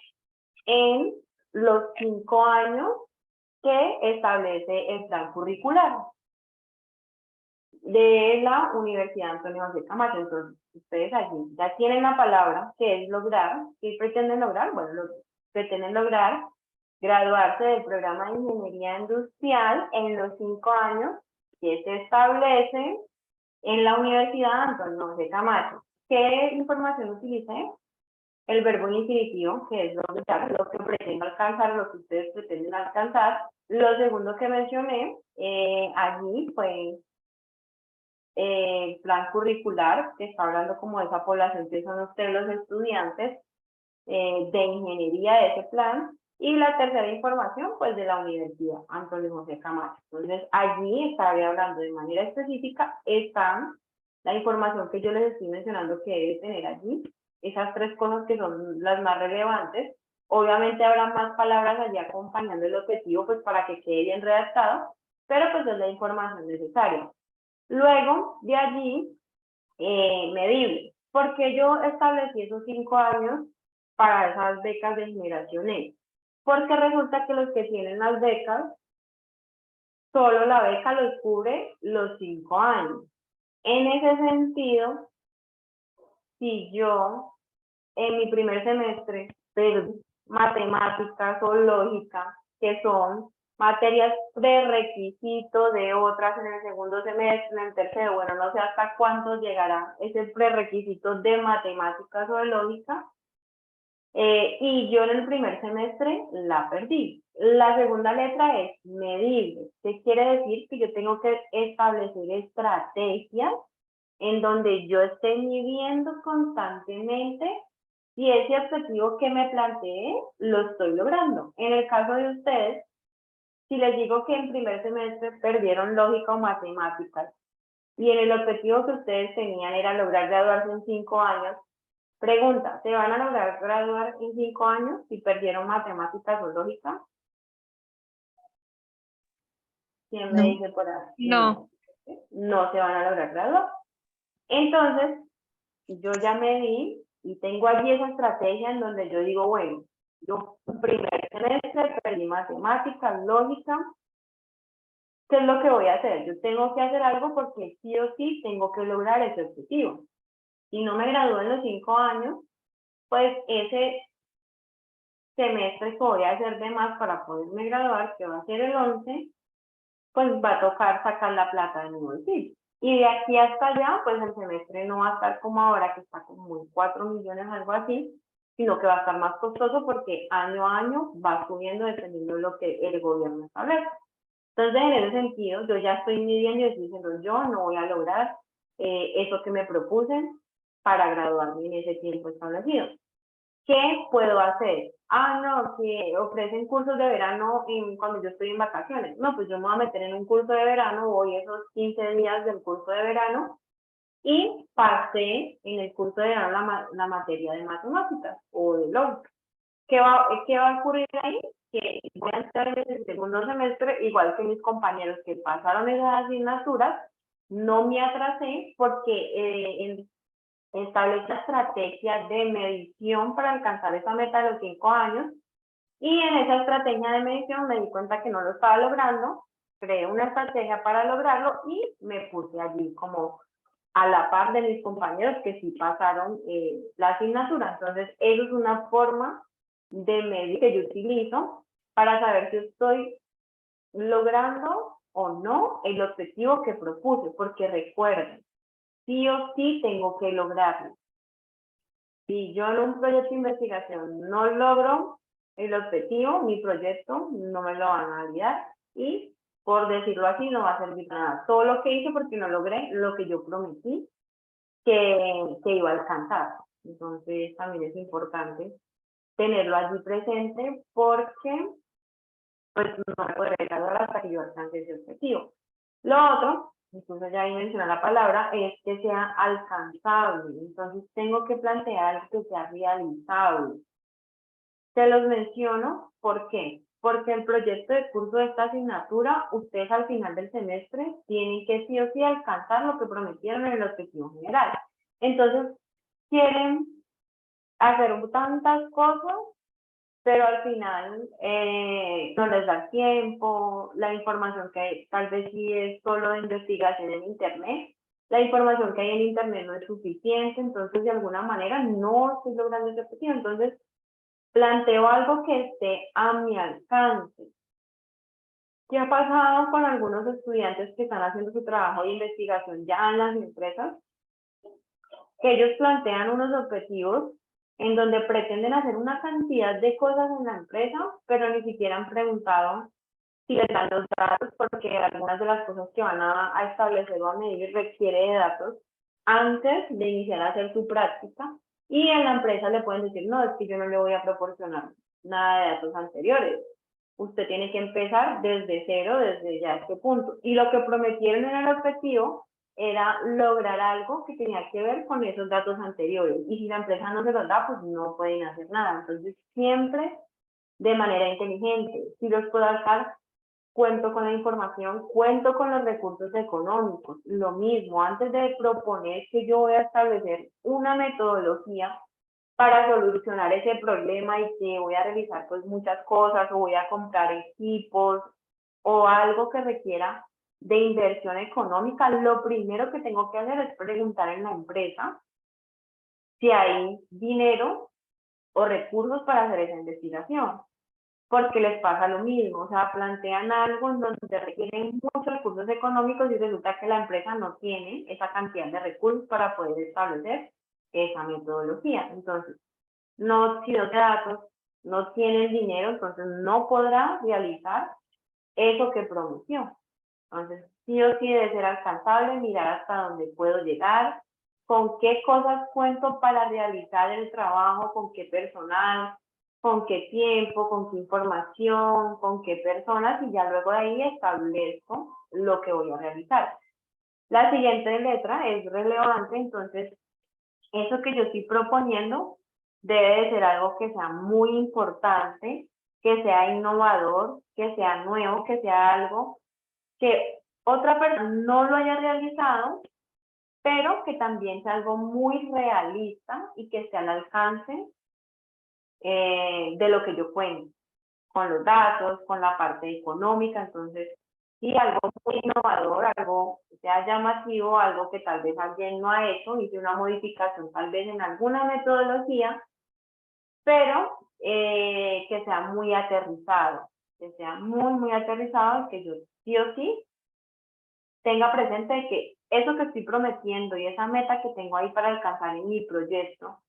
en los 5 años que establece el plan curricular de la Universidad Antonio José Camacho. Entonces, ustedes allí ya tienen la palabra, que es lograr. ¿Qué pretenden lograr? Bueno, pretenden lograr graduarse del programa de ingeniería industrial en los 5 años que se establece en la Universidad Antonio José Camacho. ¿Qué información utilicé? El verbo infinitivo, que es lograr, lo que pretendo alcanzar, lo que ustedes pretenden alcanzar. Lo segundo que mencioné allí fue plan curricular, que está hablando como de esa población que son ustedes los estudiantes de ingeniería de ese plan. Y la tercera información, pues de la Universidad Antonio José Camacho. Entonces, allí estaría hablando de manera específica, está la información que yo les estoy mencionando que debe tener allí, esas tres cosas que son las más relevantes. Obviamente habrá más palabras allí acompañando el objetivo, pues para que quede bien redactado, pero pues es la información necesaria. Luego, de allí, medible. Porque yo establecí esos 5 años para esas becas de generación E? Porque resulta que los que tienen las becas, solo la beca los cubre los 5 años. En ese sentido, si yo en mi primer semestre perdí matemáticas o lógica, que son materias prerequisito de otras en el segundo semestre, en el tercero, bueno, no sé hasta cuánto llegará ese prerequisito de matemáticas o de lógica, y yo en el primer semestre la perdí. La segunda letra es medible. ¿Qué quiere decir? Que yo tengo que establecer estrategias en donde yo esté midiendo constantemente si ese objetivo que me planteé lo estoy logrando. En el caso de ustedes, si les digo que en primer semestre perdieron lógica o matemáticas y en el objetivo que ustedes tenían era lograr graduarse en 5 años, pregunta, ¿se van a lograr graduar en 5 años si perdieron matemáticas o lógica? ¿Quién me No. dice por ahí? No. No se van a lograr graduar. Entonces, yo ya me di y tengo allí esa estrategia en donde yo digo, bueno, yo primer semestre perdí matemáticas, lógica, ¿qué es lo que voy a hacer? Yo tengo que hacer algo porque sí o sí tengo que lograr ese objetivo. Si no me gradúo en los 5 años, pues ese semestre que voy a hacer de más para poderme graduar, que va a ser el 11, pues va a tocar sacar la plata de mi bolsillo. Y de aquí hasta allá, pues el semestre no va a estar como ahora, que está como en 4 millones, algo así, sino que va a estar más costoso porque año a año va subiendo dependiendo de lo que el gobierno establece. Entonces, en ese sentido, yo ya estoy midiendo y estoy diciendo, yo no voy a lograr eso que me propuse para graduarme en ese tiempo establecido. ¿Qué puedo hacer? Ah, no, que ofrecen cursos de verano cuando yo estoy en vacaciones. No, pues yo me voy a meter en un curso de verano, voy esos 15 días del curso de verano y pasé en el curso de verano la materia de matemáticas o de lógica. ¿Qué va a ocurrir ahí? Que voy a estar en el segundo semestre, igual que mis compañeros que pasaron esas asignaturas, no me atrasé porque establecí una estrategia de medición para alcanzar esa meta de los 5 años y en esa estrategia de medición me di cuenta que no lo estaba logrando, creé una estrategia para lograrlo y me puse allí como a la par de mis compañeros que sí pasaron la asignatura. Entonces, eso es una forma de medir que yo utilizo para saber si estoy logrando o no el objetivo que propuse, porque recuerden, sí o sí tengo que lograrlo. Si yo en un proyecto de investigación no logro el objetivo, mi proyecto no me lo van a validar y, por decirlo así, no va a servir para nada. Todo lo que hice porque no logré lo que yo prometí que iba a alcanzar. Entonces, también es importante tenerlo allí presente porque pues no me podré graduar hasta que yo alcance ese objetivo. Lo otro, entonces ya ahí mencioné la palabra, es que sea alcanzable. Entonces tengo que plantear algo que sea realizable. Se los menciono, ¿por qué? Porque el proyecto de curso de esta asignatura, ustedes al final del semestre tienen que sí o sí alcanzar lo que prometieron en el objetivo general. Entonces, quieren hacer tantas cosas, pero al final no les da tiempo, la información que tal vez sí es solo de investigación en Internet, la información que hay en Internet no es suficiente, entonces de alguna manera no estoy logrando ese objetivo, entonces planteo algo que esté a mi alcance. ¿Qué ha pasado con algunos estudiantes que están haciendo su trabajo de investigación ya en las empresas? Que ellos plantean unos objetivos en donde pretenden hacer una cantidad de cosas en la empresa, pero ni siquiera han preguntado si les dan los datos, porque algunas de las cosas que van a establecer o a medir requiere de datos antes de iniciar a hacer su práctica, y en la empresa le pueden decir, no, es que yo no le voy a proporcionar nada de datos anteriores. Usted tiene que empezar desde cero, desde ya este punto. Y lo que prometieron en el objetivo era lograr algo que tenía que ver con esos datos anteriores. Y si la empresa no se los da, pues no pueden hacer nada. Entonces, siempre de manera inteligente. Si los puedo sacar, cuento con la información, cuento con los recursos económicos. Lo mismo, antes de proponer que yo voy a establecer una metodología para solucionar ese problema y que voy a realizar pues muchas cosas o voy a comprar equipos o algo que requiera de inversión económica, lo primero que tengo que hacer es preguntar en la empresa si hay dinero o recursos para hacer esa investigación, porque les pasa lo mismo, o sea, plantean algo en donde requieren muchos recursos económicos y resulta que la empresa no tiene esa cantidad de recursos para poder establecer esa metodología. Entonces, no tiene datos, no tiene el dinero, entonces no podrá realizar eso que prometió. Entonces, sí o sí debe ser alcanzable, mirar hasta dónde puedo llegar, con qué cosas cuento para realizar el trabajo, con qué personal, con qué tiempo, con qué información, con qué personas, y ya luego de ahí establezco lo que voy a realizar. La siguiente letra es relevante, entonces eso que yo estoy proponiendo debe de ser algo que sea muy importante, que sea innovador, que sea nuevo, que sea algo que otra persona no lo haya realizado, pero que también sea algo muy realista y que esté al alcance de lo que yo cuento, con los datos, con la parte económica. Entonces, sí, algo muy innovador, algo que sea llamativo, algo que tal vez alguien no ha hecho, hice una modificación tal vez en alguna metodología, pero que sea muy aterrizado, muy aterrizado, que yo sí o sí tenga presente que eso que estoy prometiendo y esa meta que tengo ahí para alcanzar en mi proyecto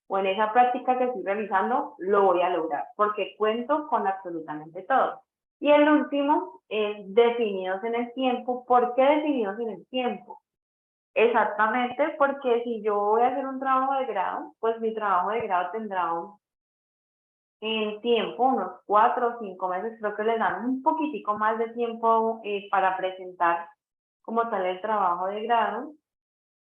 o en esa práctica que estoy realizando, lo voy a lograr, porque cuento con absolutamente todo. Y el último es definidos en el tiempo. ¿Por qué definidos en el tiempo? Exactamente, porque si yo voy a hacer un trabajo de grado, pues mi trabajo de grado tendrá en tiempo, unos 4 o 5 meses, creo que les dan un poquitico más de tiempo para presentar como tal el trabajo de grado,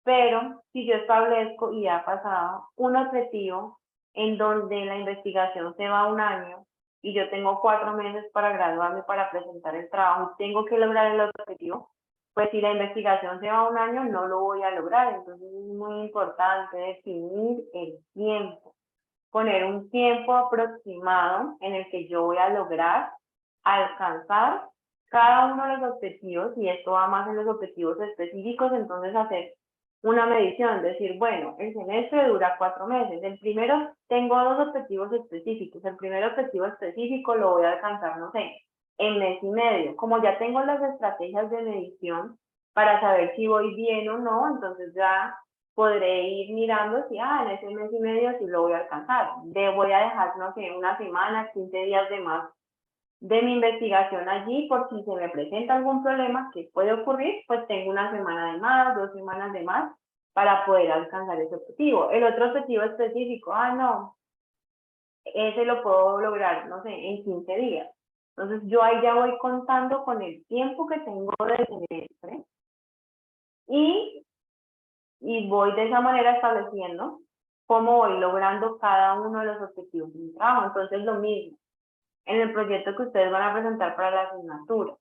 pero si yo establezco, y ha pasado, un objetivo en donde la investigación se va 1 año y yo tengo 4 meses para graduarme, para presentar el trabajo, y tengo que lograr el objetivo, pues si la investigación se va 1 año, no lo voy a lograr. Entonces es muy importante definir el tiempo, poner un tiempo aproximado en el que yo voy a lograr alcanzar cada uno de los objetivos, y esto va más en los objetivos específicos. Entonces hacer una medición, decir, bueno, el semestre dura 4 meses, el primero tengo 2 objetivos específicos, el primer objetivo específico lo voy a alcanzar, no sé, en mes y medio. Como ya tengo las estrategias de medición para saber si voy bien o no, entonces ya podré ir mirando si, en ese mes y medio sí lo voy a alcanzar. Voy a dejar, no sé, 1 semana, 15 días de más de mi investigación allí, por si se me presenta algún problema que puede ocurrir, pues tengo 1 semana de más, 2 semanas de más para poder alcanzar ese objetivo. El otro objetivo específico, no, ese lo puedo lograr, no sé, en 15 días. Entonces yo ahí ya voy contando con el tiempo que tengo de semestre y voy de esa manera estableciendo cómo voy logrando cada uno de los objetivos de mi trabajo. Entonces lo mismo en el proyecto que ustedes van a presentar para la asignatura.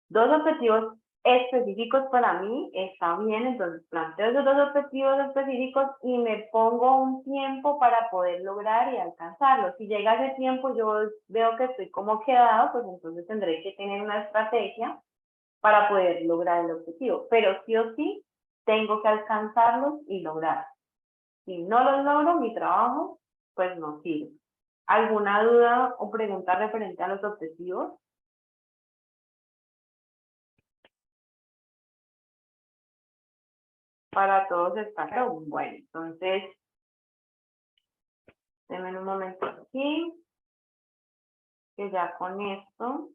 2 objetivos específicos para mí, está bien, entonces planteo esos 2 objetivos específicos y me pongo un tiempo para poder lograr y alcanzarlos. Si llega ese tiempo yo veo que estoy como quedado, pues entonces tendré que tener una estrategia para poder lograr el objetivo, pero sí o sí tengo que alcanzarlos y lograrlos. Si no los logro, mi trabajo pues no sirve. ¿Alguna duda o pregunta referente a los objetivos? Para todos está claro. Bueno, entonces, denme un momento aquí, que ya con esto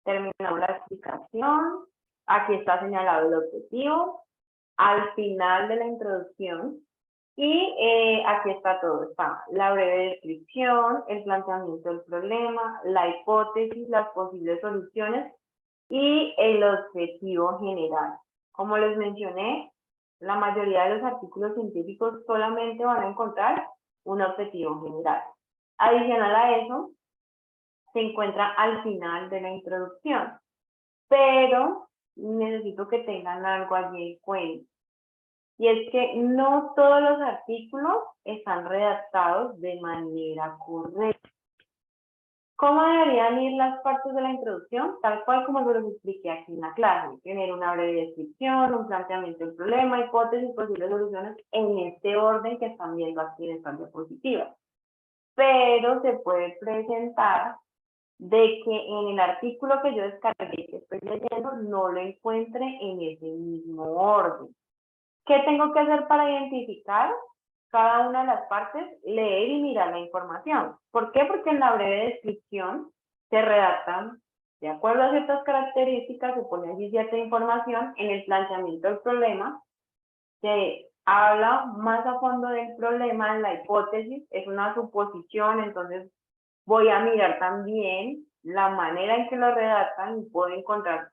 terminamos la explicación. Aquí está señalado el objetivo, al final de la introducción, y aquí está todo. Está la breve descripción, el planteamiento del problema, la hipótesis, las posibles soluciones y el objetivo general. Como les mencioné, la mayoría de los artículos científicos solamente van a encontrar un objetivo general. Adicional a eso, se encuentra al final de la introducción, pero necesito que tengan algo allí en cuenta. Y es que no todos los artículos están redactados de manera correcta. ¿Cómo deberían ir las partes de la introducción? Tal cual como se los expliqué aquí en la clase. Tener una breve descripción, un planteamiento del problema, hipótesis, posibles soluciones en este orden que están viendo aquí en esta diapositiva. Pero se puede presentar de que en el artículo que yo descargué, que estoy leyendo, no lo encuentre en ese mismo orden. ¿Qué tengo que hacer para identificar cada una de las partes? Leer y mirar la información. ¿Por qué? Porque en la breve descripción se redactan de acuerdo a ciertas características, se pone allí cierta información. En el planteamiento del problema se habla más a fondo del problema. En la hipótesis es una suposición, entonces voy a mirar también la manera en que lo redactan y puedo encontrar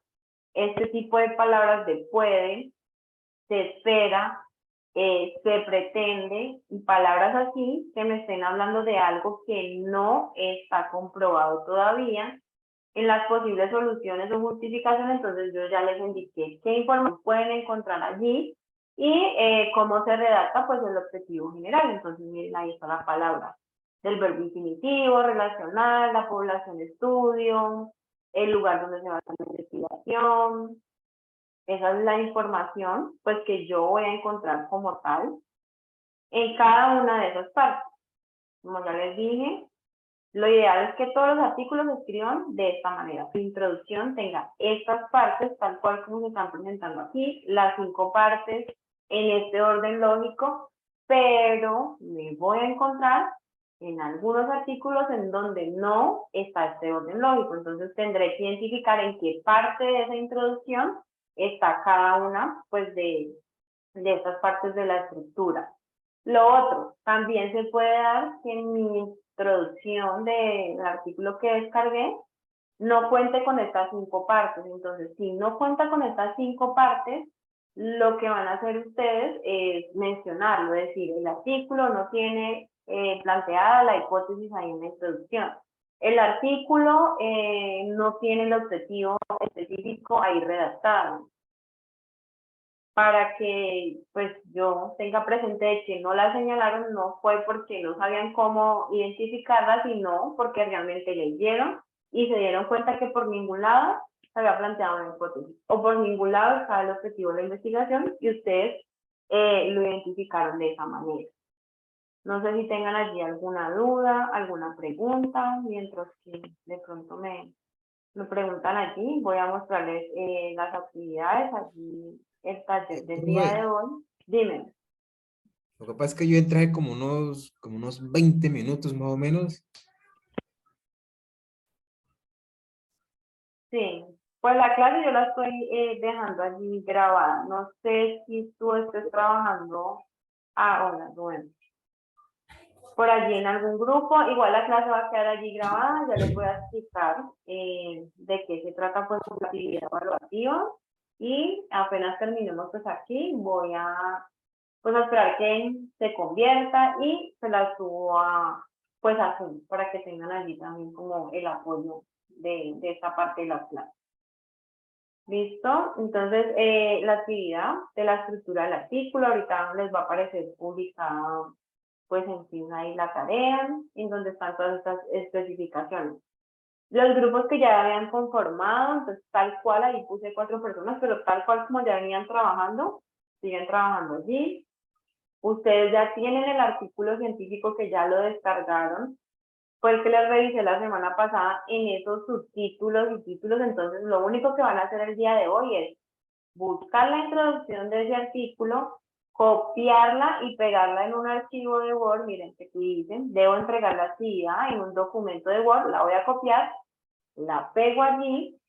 este tipo de palabras de puede, se espera, se pretende, y palabras así que me estén hablando de algo que no está comprobado todavía. En las posibles soluciones o justificaciones, entonces yo ya les indiqué qué información pueden encontrar allí y cómo se redacta pues el objetivo general. Entonces miren, ahí está la palabra del verbo infinitivo, relacional, la población estudio, el lugar donde se va a hacer la investigación. Esa es la información pues que yo voy a encontrar como tal en cada una de esas partes. Como ya les dije, lo ideal es que todos los artículos se escriban de esta manera. Su introducción tenga estas partes tal cual como se están presentando aquí, las 5 partes en este orden lógico, pero me voy a encontrar en algunos artículos en donde no está este orden lógico. Entonces tendré que identificar en qué parte de esa introducción está cada una pues de estas partes de la estructura. Lo otro, también se puede dar que en mi introducción del artículo que descargué no cuente con estas 5 partes. Entonces, si no cuenta con estas 5 partes, lo que van a hacer ustedes es mencionarlo, es decir, el artículo no tiene planteada la hipótesis ahí en la introducción. El artículo no tiene el objetivo específico ahí redactado. Para que pues yo tenga presente de que no la señalaron, no fue porque no sabían cómo identificarla, sino porque realmente leyeron y se dieron cuenta que por ningún lado se había planteado una hipótesis, o por ningún lado estaba el objetivo de la investigación y ustedes lo identificaron de esa manera. No sé si tengan allí alguna duda, alguna pregunta, mientras que de pronto me preguntan allí. Voy a mostrarles las actividades allí, el taller del día Profe, de hoy. Dime. lo que pasa es que yo entré como unos 20 minutos más o menos. Sí, pues la clase yo la estoy dejando allí grabada. No sé si tú estés trabajando ahora, bueno, por allí en algún grupo. Igual la clase va a quedar allí grabada. Ya les voy a explicar de qué se trata pues la actividad evaluativa. Y apenas terminemos pues aquí, voy a pues a esperar que se convierta y se la subo a pues a Zoom para que tengan allí también como el apoyo de esta parte de la clase. ¿Listo? Entonces, la actividad de la estructura del artículo, ahorita les va a aparecer publicada, pues encima ahí la tarea, en donde están todas estas especificaciones. Los grupos que ya habían conformado, entonces tal cual, ahí puse 4 personas, pero tal cual como ya venían trabajando, siguen trabajando allí. Ustedes ya tienen el artículo científico que ya lo descargaron, fue el que les revisé la semana pasada en esos subtítulos y títulos. Entonces lo único que van a hacer el día de hoy es buscar la introducción de ese artículo, copiarla y pegarla en un archivo de Word. Miren que aquí dicen, debo entregar la actividad en un documento de Word, la voy a copiar, la pego allí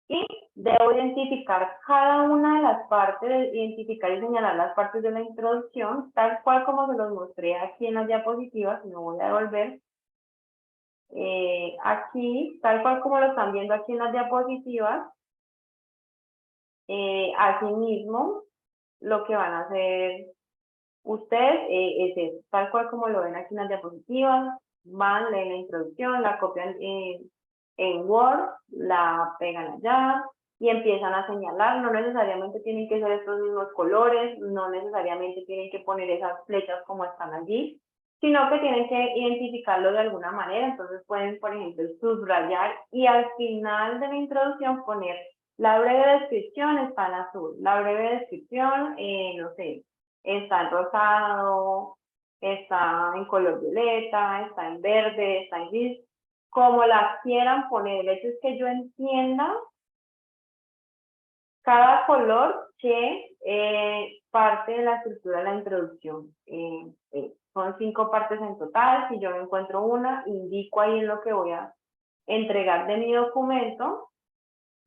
y debo identificar cada una de las partes, identificar y señalar las partes de la introducción, tal cual como se los mostré aquí en las diapositivas. Me voy a devolver aquí, tal cual como lo están viendo aquí en las diapositivas. Asimismo, lo que van a hacer ustedes es eso, tal cual como lo ven aquí en las diapositivas, van, leen la introducción, la copian en Word, la pegan allá y empiezan a señalar. No necesariamente tienen que ser estos mismos colores, no necesariamente tienen que poner esas flechas como están allí, sino que tienen que identificarlo de alguna manera. Entonces pueden, por ejemplo, subrayar y al final de la introducción poner la breve descripción está en azul, la breve descripción, no sé, está en rosado, está en color violeta, está en verde, está en gris, como la quieran poner. El hecho es que yo entienda cada color que parte de la estructura de la introducción. Son 5 partes en total. Si yo me encuentro una, indico ahí en lo que voy a entregar de mi documento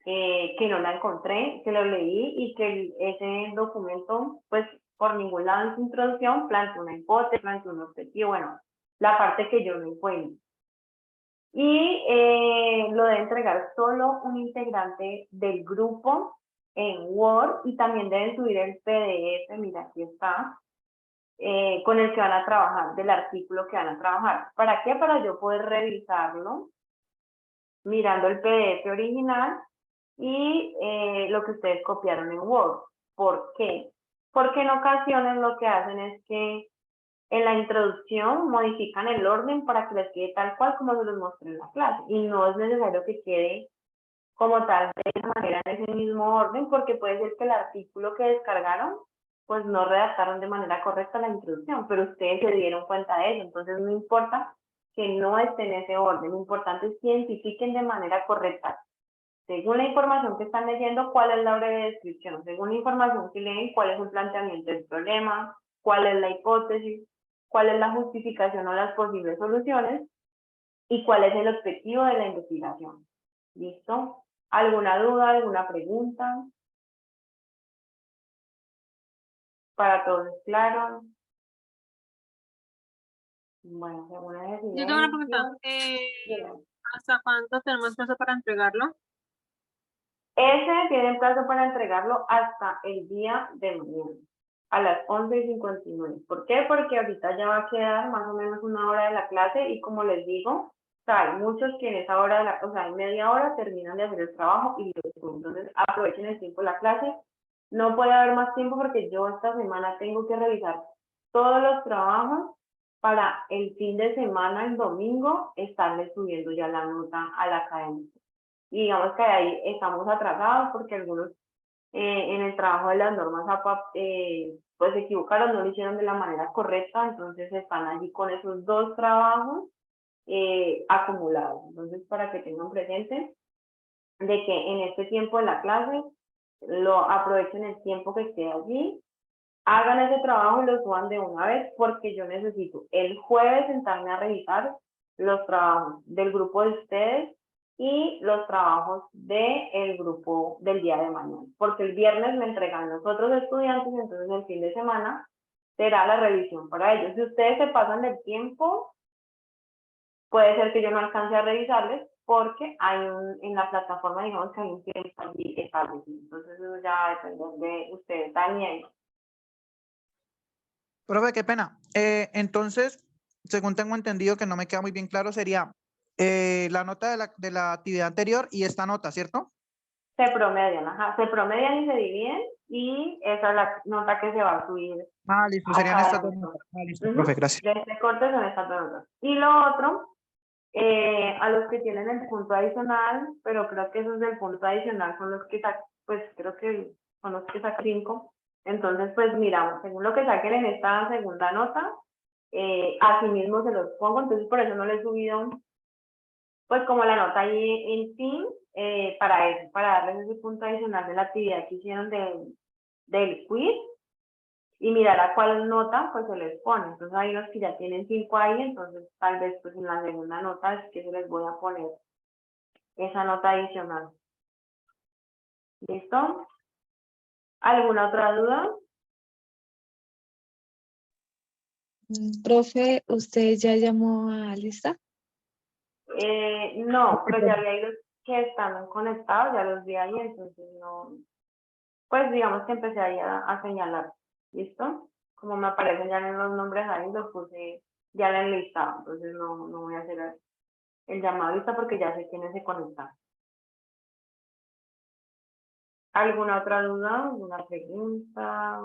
que no la encontré, que lo leí y que ese documento, pues por ningún lado en su introducción plantea una hipótesis, plantea un objetivo, bueno, la parte que yo no encuentro. Y lo debe entregar solo un integrante del grupo en Word y también deben subir el PDF, mira, aquí está, con el que van a trabajar, del artículo que van a trabajar. ¿Para qué? Para yo poder revisarlo mirando el PDF original y lo que ustedes copiaron en Word. ¿Por qué? Porque en ocasiones lo que hacen es que en la introducción modifican el orden para que les quede tal cual como se los mostré en la clase. Y no es necesario que quede como tal de esa manera en ese mismo orden, porque puede ser que el artículo que descargaron pues no redactaron de manera correcta la introducción, pero ustedes se dieron cuenta de eso. Entonces no importa que no esté en ese orden, lo importante es que identifiquen de manera correcta, según la información que están leyendo, cuál es la breve descripción, según la información que leen, cuál es el planteamiento del problema, cuál es la hipótesis, cuál es la justificación o las posibles soluciones y cuál es el objetivo de la investigación. ¿Listo? ¿Alguna duda, alguna pregunta? ¿Para todos es claro? Bueno, según la Yo tengo una pregunta. residencia, ¿Hasta cuánto tenemos plazo para entregarlo? ese tiene plazo para entregarlo hasta el día de mañana, a las 11:59. ¿Por qué? Porque ahorita ya va a quedar más o menos una hora de la clase y como les digo, o sea, hay muchos que en esa hora, o sea, en media hora terminan de hacer el trabajo y entonces aprovechen el tiempo de la clase. No puede haber más tiempo porque yo esta semana tengo que revisar todos los trabajos para el fin de semana, el domingo, estarle subiendo ya la nota a la academia. Y digamos que ahí estamos atrasados porque algunos en el trabajo de las normas APA pues se equivocaron, no lo hicieron de la manera correcta, entonces están allí con esos dos trabajos acumulados. Entonces, para que tengan presente de que en este tiempo de la clase lo aprovechen el tiempo que esté allí, hagan ese trabajo y lo suban de una vez porque yo necesito el jueves sentarme a revisar los trabajos del grupo de ustedes y los trabajos del grupo del día de mañana, porque el viernes me entregan los otros estudiantes, entonces el fin de semana será la revisión para ellos. Si ustedes se pasan del tiempo, puede ser que yo no alcance a revisarles porque hay en la plataforma, digamos que hay un tiempo allí establecido, entonces eso ya va a depender de ustedes, Daniel. Profe, qué pena. Entonces, según tengo entendido, que no me queda muy bien claro, sería la nota de la actividad anterior y esta nota, ¿cierto? Se promedian, ajá, se promedian y se dividen y esa es la nota que se va a subir Ah, listo, a serían cada estas dos uno. notas. Ah, listo, profe, gracias. De este corte son estas dos notas. Y lo otro, a los que tienen el punto adicional, pero creo que esos del punto adicional son los que sacan, pues creo que son los que sacan 5. Entonces, pues miramos, según lo que saquen en esta segunda nota, así mismo se los pongo, entonces por eso no les he subido pues como la nota ahí en sí, para eso, para darles ese punto adicional de la actividad que hicieron del quiz y mirar a cuál nota pues se les pone. Entonces hay unos que ya tienen 5 ahí, entonces tal vez pues en la segunda nota es que se les voy a poner esa nota adicional. ¿Listo? ¿Alguna otra duda? Profe, ¿usted ya llamó a Lista? No, pero ya había los que están conectados, ya los vi ahí, entonces no, pues digamos que empecé ahí a señalar, ¿listo? Como me aparecen ya en los nombres ahí, los puse ya en el listado, entonces no voy a hacer el llamado lista porque ya sé quiénes se conectan. ¿Alguna otra duda? ¿Alguna pregunta?